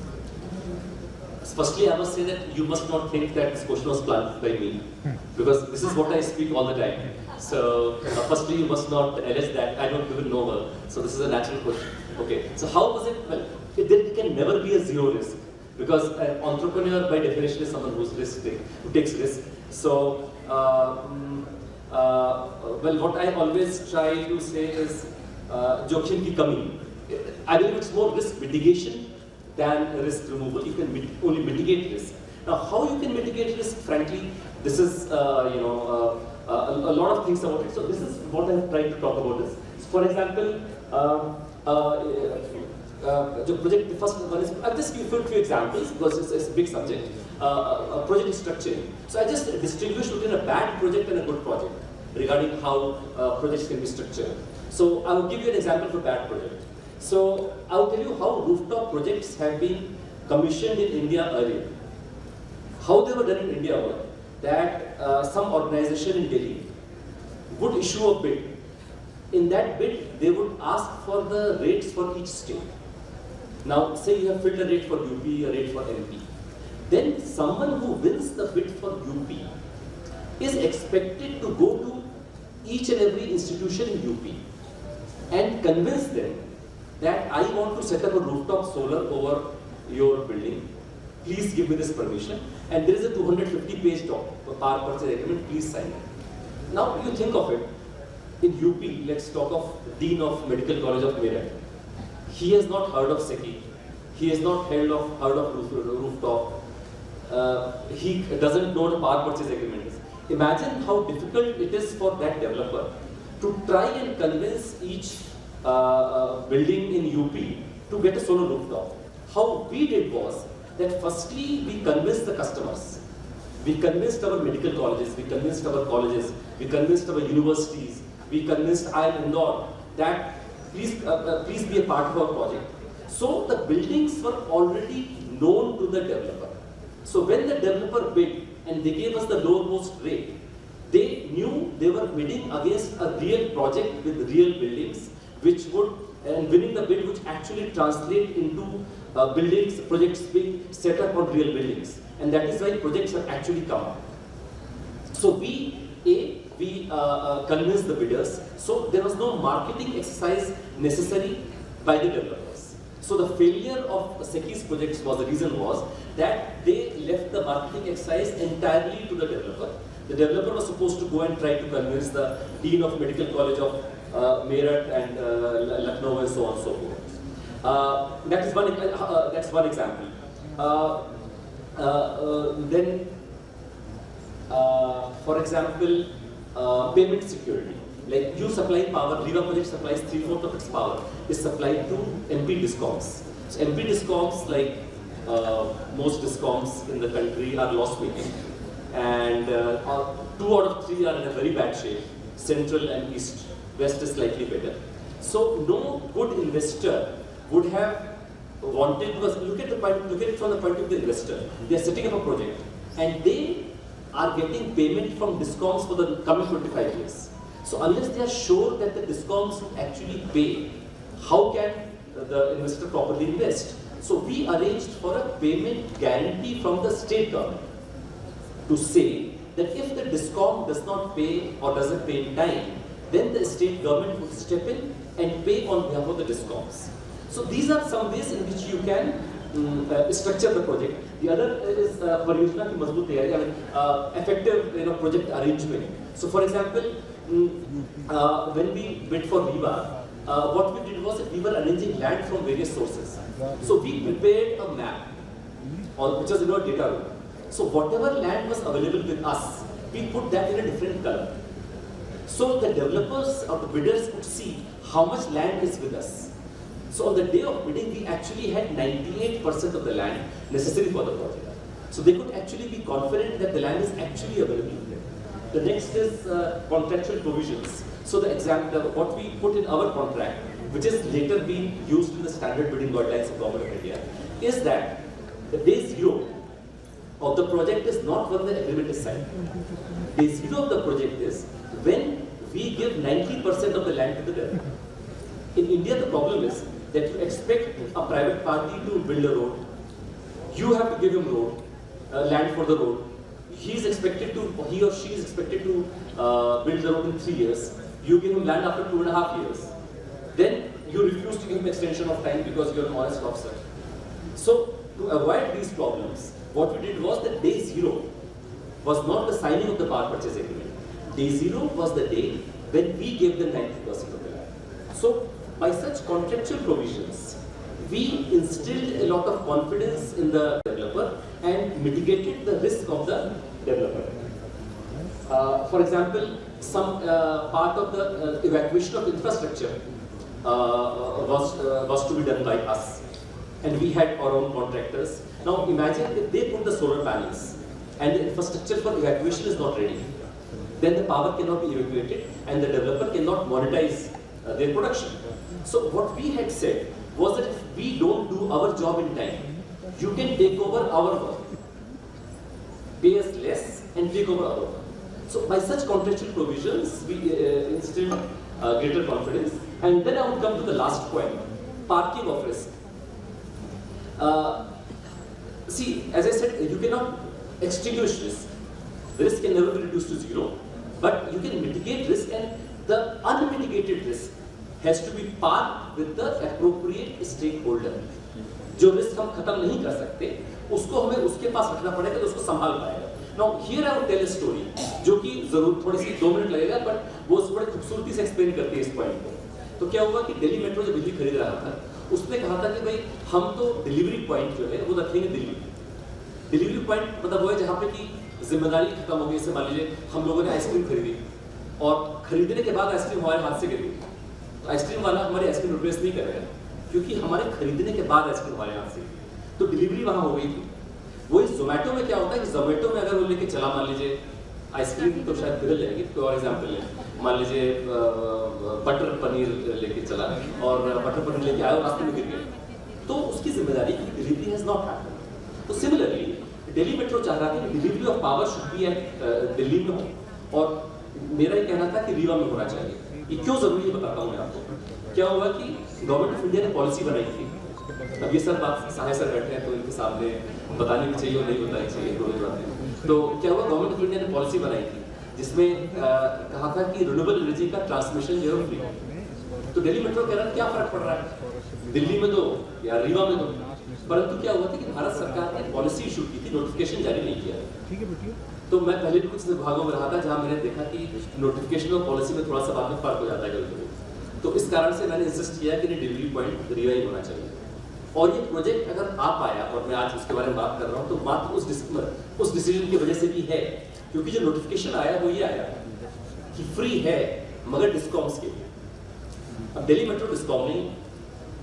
A: Firstly, I must say that you must not think that this question was planned by me, because this is what I speak all the time. So, firstly, you must not allege that I don't even know her. So, this is a natural question. Okay. So, how was it? Well, there can never be a zero risk, because an entrepreneur, by definition, is someone who takes risk. So, well, what I always try to say is, जोखिम की कमी. I believe it's more risk mitigation than risk removal. You can only mitigate risk. Now, how you can mitigate risk? Frankly, this is a lot of things about it. So this is what I'm trying to talk about. This, for example, the project. The first one is I'll just give you a few examples because it's a big subject. Project structuring. So I just distinguish between a bad project and a good project regarding how projects can be structured. So I will give you an example for bad project. So I will tell you how rooftop projects have been commissioned in India earlier. How they were done in India were that some organization in Delhi would issue a bid. In that bid, they would ask for the rates for each state. Now, say you have filled a rate for UP, a rate for MP. Then someone who wins the bid for UP is expected to go to each and every institution in UP and convince them that I want to set up a rooftop solar over your building. Please give me this permission. And there is a 250-page power purchase agreement. Please sign it. Now you think of it. In UP, let's talk of Dean of Medical College of Meerut. He has not heard of SECI. He has not heard of rooftop. He doesn't know what a power purchase agreement is. Imagine how difficult it is for that developer to try and convince each building in UP to get a solar rooftop. How we did was that firstly we convinced the customers, we convinced our medical colleges, we convinced our colleges we convinced our universities, we convinced IIM Indore that please be a part of our project. So the buildings were already known to the developer. So when the developer bid and they gave us the lowermost rate, they knew they were bidding against a real project with real buildings, which would, and winning the bid which actually translate into buildings, projects being set up on real buildings. And that is why projects have actually come up. So we convinced the bidders. So there was no marketing exercise necessary by the developers. So the failure of SECI's projects was, the reason was that they left the marketing exercise entirely to the developer. The developer was supposed to go and try to convince the Dean of Medical College of Meerut and Lucknow and so on and so forth. That's one example. Then, for example, payment security. Like you supply power, Riva project supplies 3/4 of its power is supplied to MP Discoms. So MP Discoms, like most Discoms in the country, are loss making, and 2 out of 3 are in a very bad shape. Central and East, West is slightly better. So no good investor would have wanted, because look at it from the point of the investor. They are setting up a project and they are getting payment from Discoms for the coming 25 years. So unless they are sure that the Discoms will actually pay, how can the investor properly invest? So we arranged for a payment guarantee from the state government to say that if the Discom does not pay or doesn't pay in time, then the state government will step in and pay on behalf of the Discoms. So these are some ways in which you can structure the project. The other is Pariyojana ki Mazboot Tayari, I mean effective project arrangement. So for example, when we bid for Riva, what we did was that we were arranging land from various sources. So we prepared a map, which was in our data room. So whatever land was available with us, we put that in a different color. So the developers or the bidders could see how much land is with us. So on the day of bidding, we actually had 98% of the land necessary for the project. So they could actually be confident that the land is actually available. The next is contractual provisions. So the example, what we put in our contract, which is later being used in the standard bidding guidelines of Government of India, is that the day zero of the project is not when the agreement is signed. Day zero of the project is when we give 90% of the land to the developer. In India, the problem is that you expect a private party to build a road. You have to give him road, land for the road. He or she is expected to build the road in 3 years. You give him land after 2.5 years. Then you refuse to give him extension of time because you're an honest officer. So to avoid these problems, what we did was that day zero was not the signing of the power purchase agreement. Day zero was the day when we gave them 90% of the land. So by such contractual provisions, we instilled a lot of confidence in the developer and mitigated the risk of the developer. For example, some part of the evacuation of infrastructure was to be done by us, and we had our own contractors. Now imagine if they put the solar panels and the infrastructure for evacuation is not ready, then the power cannot be evacuated and the developer cannot monetize their production. So what we had said was that if we don't do our job in time, you can take over our work, pay us less and take over our work. So by such contractual provisions, we instilled greater confidence. And then I would come to the last point, parking of risk. See, as I said, you cannot extinguish risk. The risk can never be reduced to zero, but you can mitigate risk, and the unmitigated risk has to be parked with the appropriate stakeholder. जो रिस्क हम खत्म नहीं कर सकते, उसको हमें उसके पास रखना पड़ेगा तो उसको संभाल पाएगा. Now here I will tell a story, जो कि जरूर थोड़ी सी 2 मिनट लगेगा, but वो बड़े खूबसूरती से एक्सप्लेन करती है इस पॉइंट को. तो क्या हुआ कि दिल्ली मेट्रो जो बिजली खरीद रहा था, उसने कहा था कि भाई हम तो डिलीवरी पॉइंट जो है वो रखेंगे दिल्ली. डिलीवरी पॉइंट मतलब वो है जहाँ पे कि जिम्मेदारी खत्म हो गई. जैसे मान लीजिए हम लोगों ने आइसक्रीम खरीदी और खरीदने के बाद आइसक्रीम हमारे हाथ से गिर गई, तो आइसक्रीम वाला हमारी आइसक्रीम रिप्लेस नहीं करेगा, क्योंकि हमारे खरीदने के बाद आइसक्रीम हमारे हाथ से, तो डिलीवरी वहाँ हो गई थी. वही जोमेटो में क्या होता है कि जोमेटो में अगर वो लेके चला मान लीजिए आइसक्रीम तो शायद बदल जाएगी, कोई और एग्जाम्पल है, मान लीजिए बटर पनीर लेके चला और बटर पनीर लेके आया और रास्ते में गिर गया, तो उसकी जिम्मेदारी की delivery has not happened. So similarly Delhi metro चाह रहा था कि delivery of power should be at Delhi में हो, और मेरा ये कहना था कि रीवा में होना चाहिए। ये क्यों जरूरी है बताता हूँ मैं आपको। क्या हुआ कि गवर्नमेंट ऑफ इंडिया ने पॉलिसी बनाई थी, अब ये सब बात सहाय सर बैठे हैं तो इनके सामने बतानी भी चाहिए और नहीं बतानी चाहिए, दोनों बातें। तो क्या हुआ, गवर्नमेंट ऑफ इंडिया ने पॉलिसी बनाई थी जिसमें कहा था कि रिन्यूएबल एनर्जी का ट्रांसमिशन जो है फ्री। तो दिल्ली मेट्रो कह रहा है क्या फर्क पड़ रहा है, दिल्ली में दो या रीवा में दो। परंतु क्या हुआ था कि भारत सरकार ने पॉलिसी इशू की थी, नोटिफिकेशन जारी नहीं किया। तो मैं पहले भी कुछ विभागों में रहा था जहां मैंने देखा कि नोटिफिकेशन और पॉलिसी में थोड़ा सा बाद में फर्क हो जाता है कभी-कभी। तो इस कारण से मैंने इंसिस्ट किया कि डिलीवरी पॉइंट रीवा ही होना चाहिए। और ये प्रोजेक्ट अगर आ पाया, और मैं आज उसके बारे में बात कर रहा हूँ, तो मात्र उस डिसीजन की वजह से भी है, क्योंकि जो नोटिफिकेशन आया वो ये आया कि फ्री है मगर डिस्कॉम्स के लिए। अब दिल्ली मेट्रो डिस्कॉम नहीं,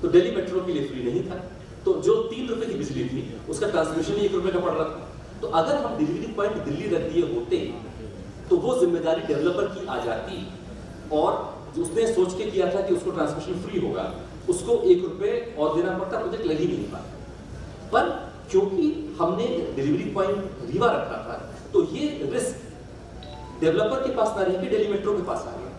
A: तो दिल्ली मेट्रो के लिए फ्री नहीं था, तो जो 3 रुपए की बिजली थी उसका ट्रांसमिशन ही 1 रुपए का पड़ रहा था। तो अगर हम डिलीवरी पॉइंट दिल्ली रख दिए होते तो वो जिम्मेदारी डेवलपर की आ जाती, और जो उसने सोच के किया था कि उसको ट्रांसमिशन फ्री होगा, उसको 1 रुपए और देना पड़ता, प्रोजेक्ट लग ही नहीं पाता। पर क्योंकि हमने डिलीवरी पॉइंट रीवा रखा था, तो ये रिस्क डेवलपर के पास ना रह के दिल्ली मेट्रो के पास आ गया।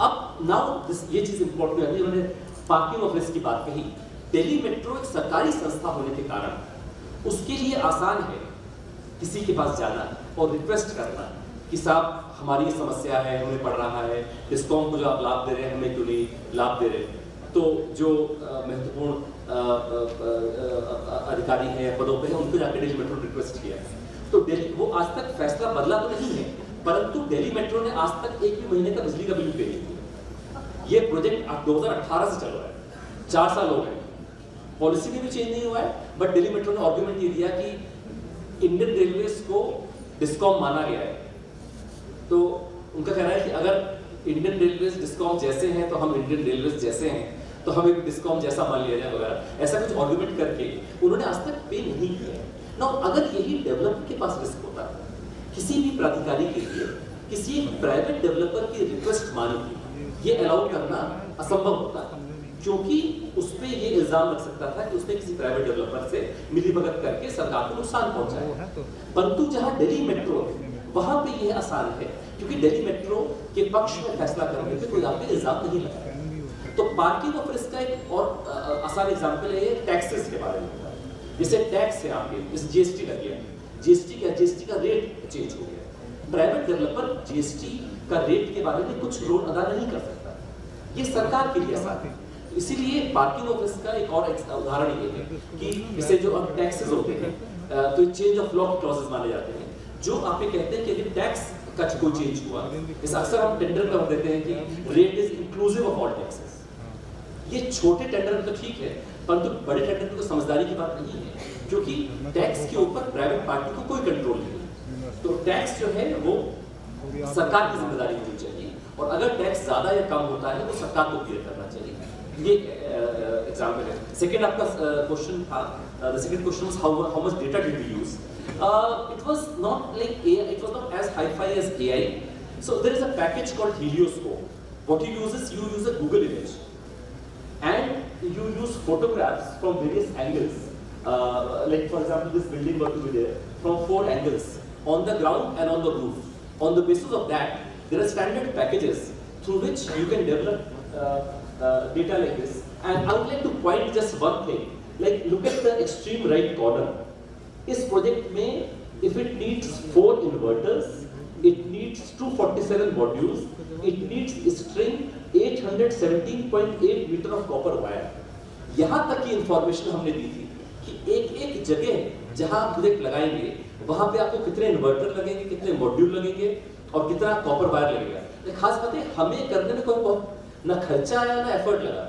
A: अब नाउ ये चीज इंपॉर्टेंट है, उन्होंने पार्किंग ऑफ रिस्क की बात कही। दिल्ली मेट्रो एक सरकारी संस्था होने के कारण उसके लिए आसान है किसी के पास जाना और रिक्वेस्ट करना कि साहब हमारी ये समस्या है, हमें पड़ रहा है, डिस्कॉम को जो आप लाभ दे रहे हैं हमें क्यों नहीं लाभ दे रहे। तो जो महत्वपूर्ण अधिकारी हैं, पदों पे हैं, उनको जाकर दिल्ली मेट्रो रिक्वेस्ट किया। तो दिल्ली वो आज तक फैसला बदला तो नहीं है, परंतु दिल्ली मेट्रो ने आज तक एक भी महीने का बिजली का बिल पे नहीं किया। ये प्रोजेक्ट 2018 से चल रहा है, 4 साल हो गए, पॉलिसी में भी चेंज नहीं हुआ है। बट दिल्ली मेट्रो ने आर्गुमेंट ये दिया कि इंडियन रेलवेज को डिस्कॉम माना गया है, तो उनका कहना है कि अगर इंडियन रेलवेज डिस्कॉम जैसे हैं तो हम इंडियन रेलवेज जैसे हैं, तो हमें भी डिस्कॉम जैसा मान लिया जाए वगैरह, ऐसा कुछ आर्गुमेंट करके उन्होंने आज तक पे नहीं किया है ना। अगर यही डेवलपर के पास रिस्क होता, किसी भी प्राधिकारी के लिए किसी प्राइवेट डेवलपर की रिक्वेस्ट मानी, ये अलाउ करना असंभव होता, क्योंकि उस पर ये इल्जाम लग सकता था कि उसने किसी प्राइवेट डेवलपर से मिलीभगत करके सरकार को नुकसान पहुंचाया। परंतु जहां दिल्ली मेट्रो वहां पे ये आसान है, क्योंकि दिल्ली मेट्रो के पक्ष में फैसला करने पे कोई आप पे इल्जाम नहीं लगा। तो पार्किंग ऑफ रिस्क का एक और आसान एग्जांपल है ये टैक्सेस के बारे में। जैसे टैक्स है आपके, जैसे जीएसटी लग गया, जीएसटी का रेट चेंज हो गया। प्राइवेट डेवलपर जीएसटी का रेट के बारे में कुछ लोन अदा नहीं कर सकता, ये सरकार के लिए आसान है। इसीलिए पार्किंग ऑफ रिस्क का एक और उदाहरण ये है कि जैसे जो अब टैक्सेस होते हैं, तो चेंज ऑफ लॉ क्लॉजेस माने जाते हैं, जो आप ये कहते हैं कि अगर टैक्स का कोई चेंज हुआ, जैसे अक्सर हम टेंडर कर देते हैं कि rate is inclusive of all taxes. ये छोटे टेंडर में तो ठीक है, परंतु बड़े टेंडर में तो समझदारी की बात नहीं है, क्योंकि टैक्स के ऊपर प्राइवेट पार्टी को कोई कंट्रोल नहीं। तो टैक्स जो है वो सरकार की जिम्मेदारी होनी चाहिए, और अगर टैक्स ज्यादा या कम होता है वो सरकार को क्लियर करना चाहिए। ये एग्जांपल है। सेकंड आपका क्वेश्चन था, the second question was how much data did we use. It was not like AI, it was not as hi-fi as AI. So there is a package called Helioscope. What you use is you use a Google image and you use photographs from various angles. Like for example, this building were to be there from 4 angles, on the ground and on the roof. On the basis of that, there are standard packages through which you can develop data like this. And I would like to point just one thing. Like look at the extreme right corner. इस प्रोजेक्ट में if it needs 4 inverters, it needs 247 modules, it needs string 817.8 metre of copper wire. यहाँ तक की इंफॉर्मेशन हमने दी थी कि एक जगह जहाँ आप प्रोजेक्ट लगाएंगे वहाँ पे आपको कितने इन्वर्टर लगेंगे, कितने मॉड्यूल लगेंगे और कितना कॉपर वायर लगेगा। खास बात है, हमें करने में कोई बहुत ना खर्चा आया ना एफर्ट लगा।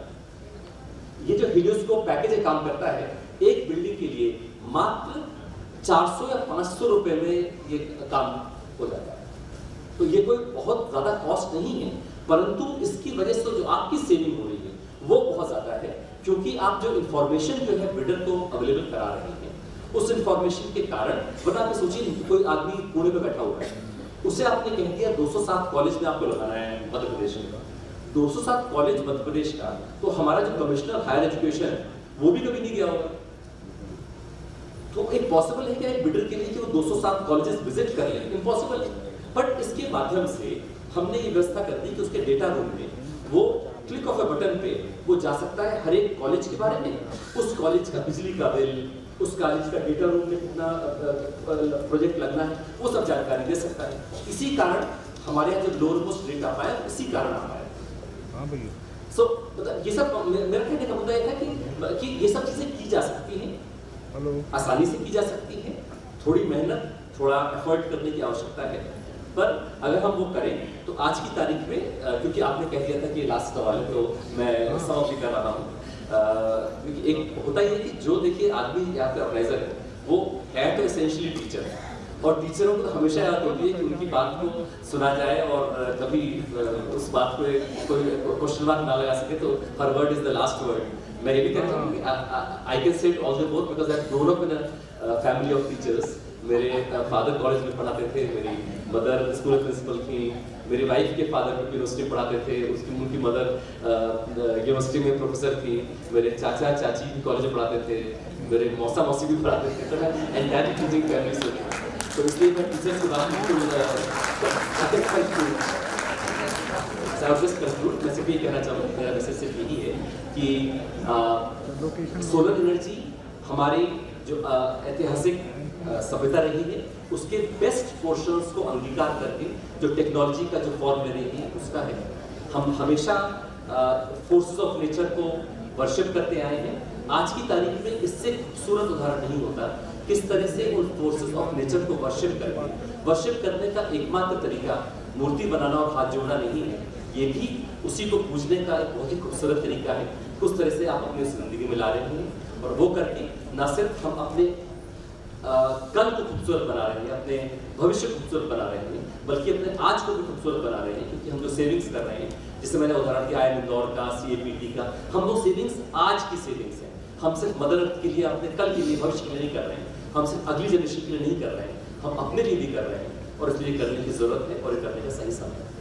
A: ये जो हीलियोस्कोप पैकेज काम करता है, एक बिल्डिंग के लिए मात्र 400 या 500 रुपए में ये काम हो जाता है। तो ये कोई बहुत ज्यादा कॉस्ट नहीं है, परंतु इसकी वजह से जो आपकी सेविंग हो रही है वो बहुत ज्यादा है, क्योंकि आप जो इंफॉर्मेशन जो है बिल्डर को अवेलेबल करा रहे हैं, उस इंफॉर्मेशन के कारण। वरना आप सोचिए कोई आदमी पुणे पे बैठा हुआ है, उसे आपने कह दिया 207 कॉलेज में आपको लगाना है मध्य प्रदेश में, 207 कॉलेज मध्य प्रदेश का, तो हमारा जो कमिश्नर हायर एजुकेशन वो भी कभी नहीं गया होगा। तो एक पॉसिबल है क्या एक बिल्डर के लिए कि वो 207 कॉलेजेस विजिट कर ले? इम्पॉसिबल है। बट इसके माध्यम से हमने ये व्यवस्था कर दी कि उसके डेटा रूम में वो क्लिक ऑफ ए बटन पे वो जा सकता है हर एक कॉलेज के बारे में, उस कॉलेज का बिजली का बिल, उस कॉलेज का डेटा रूम में कितना प्रोजेक्ट लगना है, वो सब जानकारी दे सकता है। इसी कारण हमारे यहाँ जो लोअर मोस्ट रेट आ पाया, इसी कारण आ पाया। सो ये सब मेरा कहने का मुद्दा यह था कि ये सब चीजें की जा सकती हैं, आसानी से की जा सकती हैं, थोड़ी मेहनत थोड़ा एफर्ट करने की आवश्यकता है, पर अगर हम वो करें तो आज की तारीख में क्योंकि आपने कह दिया था कि लास्ट सवाल है तो मैं समाप्ति कर रहा हूँ। क्योंकि एक होता ही है कि जो देखिए आदमी यहाँ पे ऑर्गेनाइजर है वो है तो एसेंशियली टीचर है, और टीचरों को तो हमेशा याद होती है कि उनकी बात को सुना जाए और कभी उस बात को कोई क्वेश्चन मार्क ना लगा सके, तो हर word is the last word. मैं ये भी कहता हूँ कि I can say it also both because I have grown up in a family of teachers. मेरे फादर कॉलेज में पढ़ाते थे, मेरी मदर स्कूल प्रिंसिपल थी, मेरी वाइफ के फादर यूनिवर्सिटी में पढ़ाते थे, उनकी मदर यूनिवर्सिटी में प्रोफेसर थी, मेरे चाचा चाची भी कॉलेज में पढ़ाते थे, मेरे मौसा मौसी भी पढ़ाते थे, तो मैं एंटायर टीचिंग फैमिली से हूँ। तो इसलिए मैं टीचर की बात बिल्कुल मैं सिर्फ ये कहना चाहूँगा, मेरा मैसेज सिर्फ यही है कि सोलर एनर्जी हमारी जो ऐतिहासिक सभ्यता रही है उसके बेस्ट पोर्शंस को अंगीकार करके जो टेक्नोलॉजी का जो फॉर्म ले रही है उसका है। हम हमेशा फोर्सेस ऑफ नेचर को वर्शिप करते आए हैं। आज की तारीख में इससे खूबसूरत उदाहरण नहीं होता किस तरह से उन फोर्सेस ऑफ नेचर को वर्शिप करने का एकमात्र तरीका मूर्ति बनाना और हाथ जोड़ना नहीं है, ये भी उसी को पूजने का एक बहुत ही खूबसूरत तरीका है। उस तरह से आप अपनी जिंदगी में ला रहे हैं और वो करके न सिर्फ हम अपने कल को खूबसूरत बना रहे हैं, अपने भविष्य को खूबसूरत बना रहे हैं, बल्कि अपने आज को भी खूबसूरत बना रहे हैं। क्योंकि हम जो सेविंग्स कर रहे हैं, जिससे मैंने उदाहरण दिया है इंदौर का, CAPT का, हम वो सेविंग्स आज की सेविंग्स हैं। हम सिर्फ मदर अर्थ के लिए, अपने कल के लिए, भविष्य के लिए नहीं कर रहे हैं, हम सिर्फ अगली जनरेशन के लिए नहीं कर रहे हैं, हम अपने लिए भी कर रहे हैं, और इसलिए करने की जरूरत है और ये करने का सही समय है।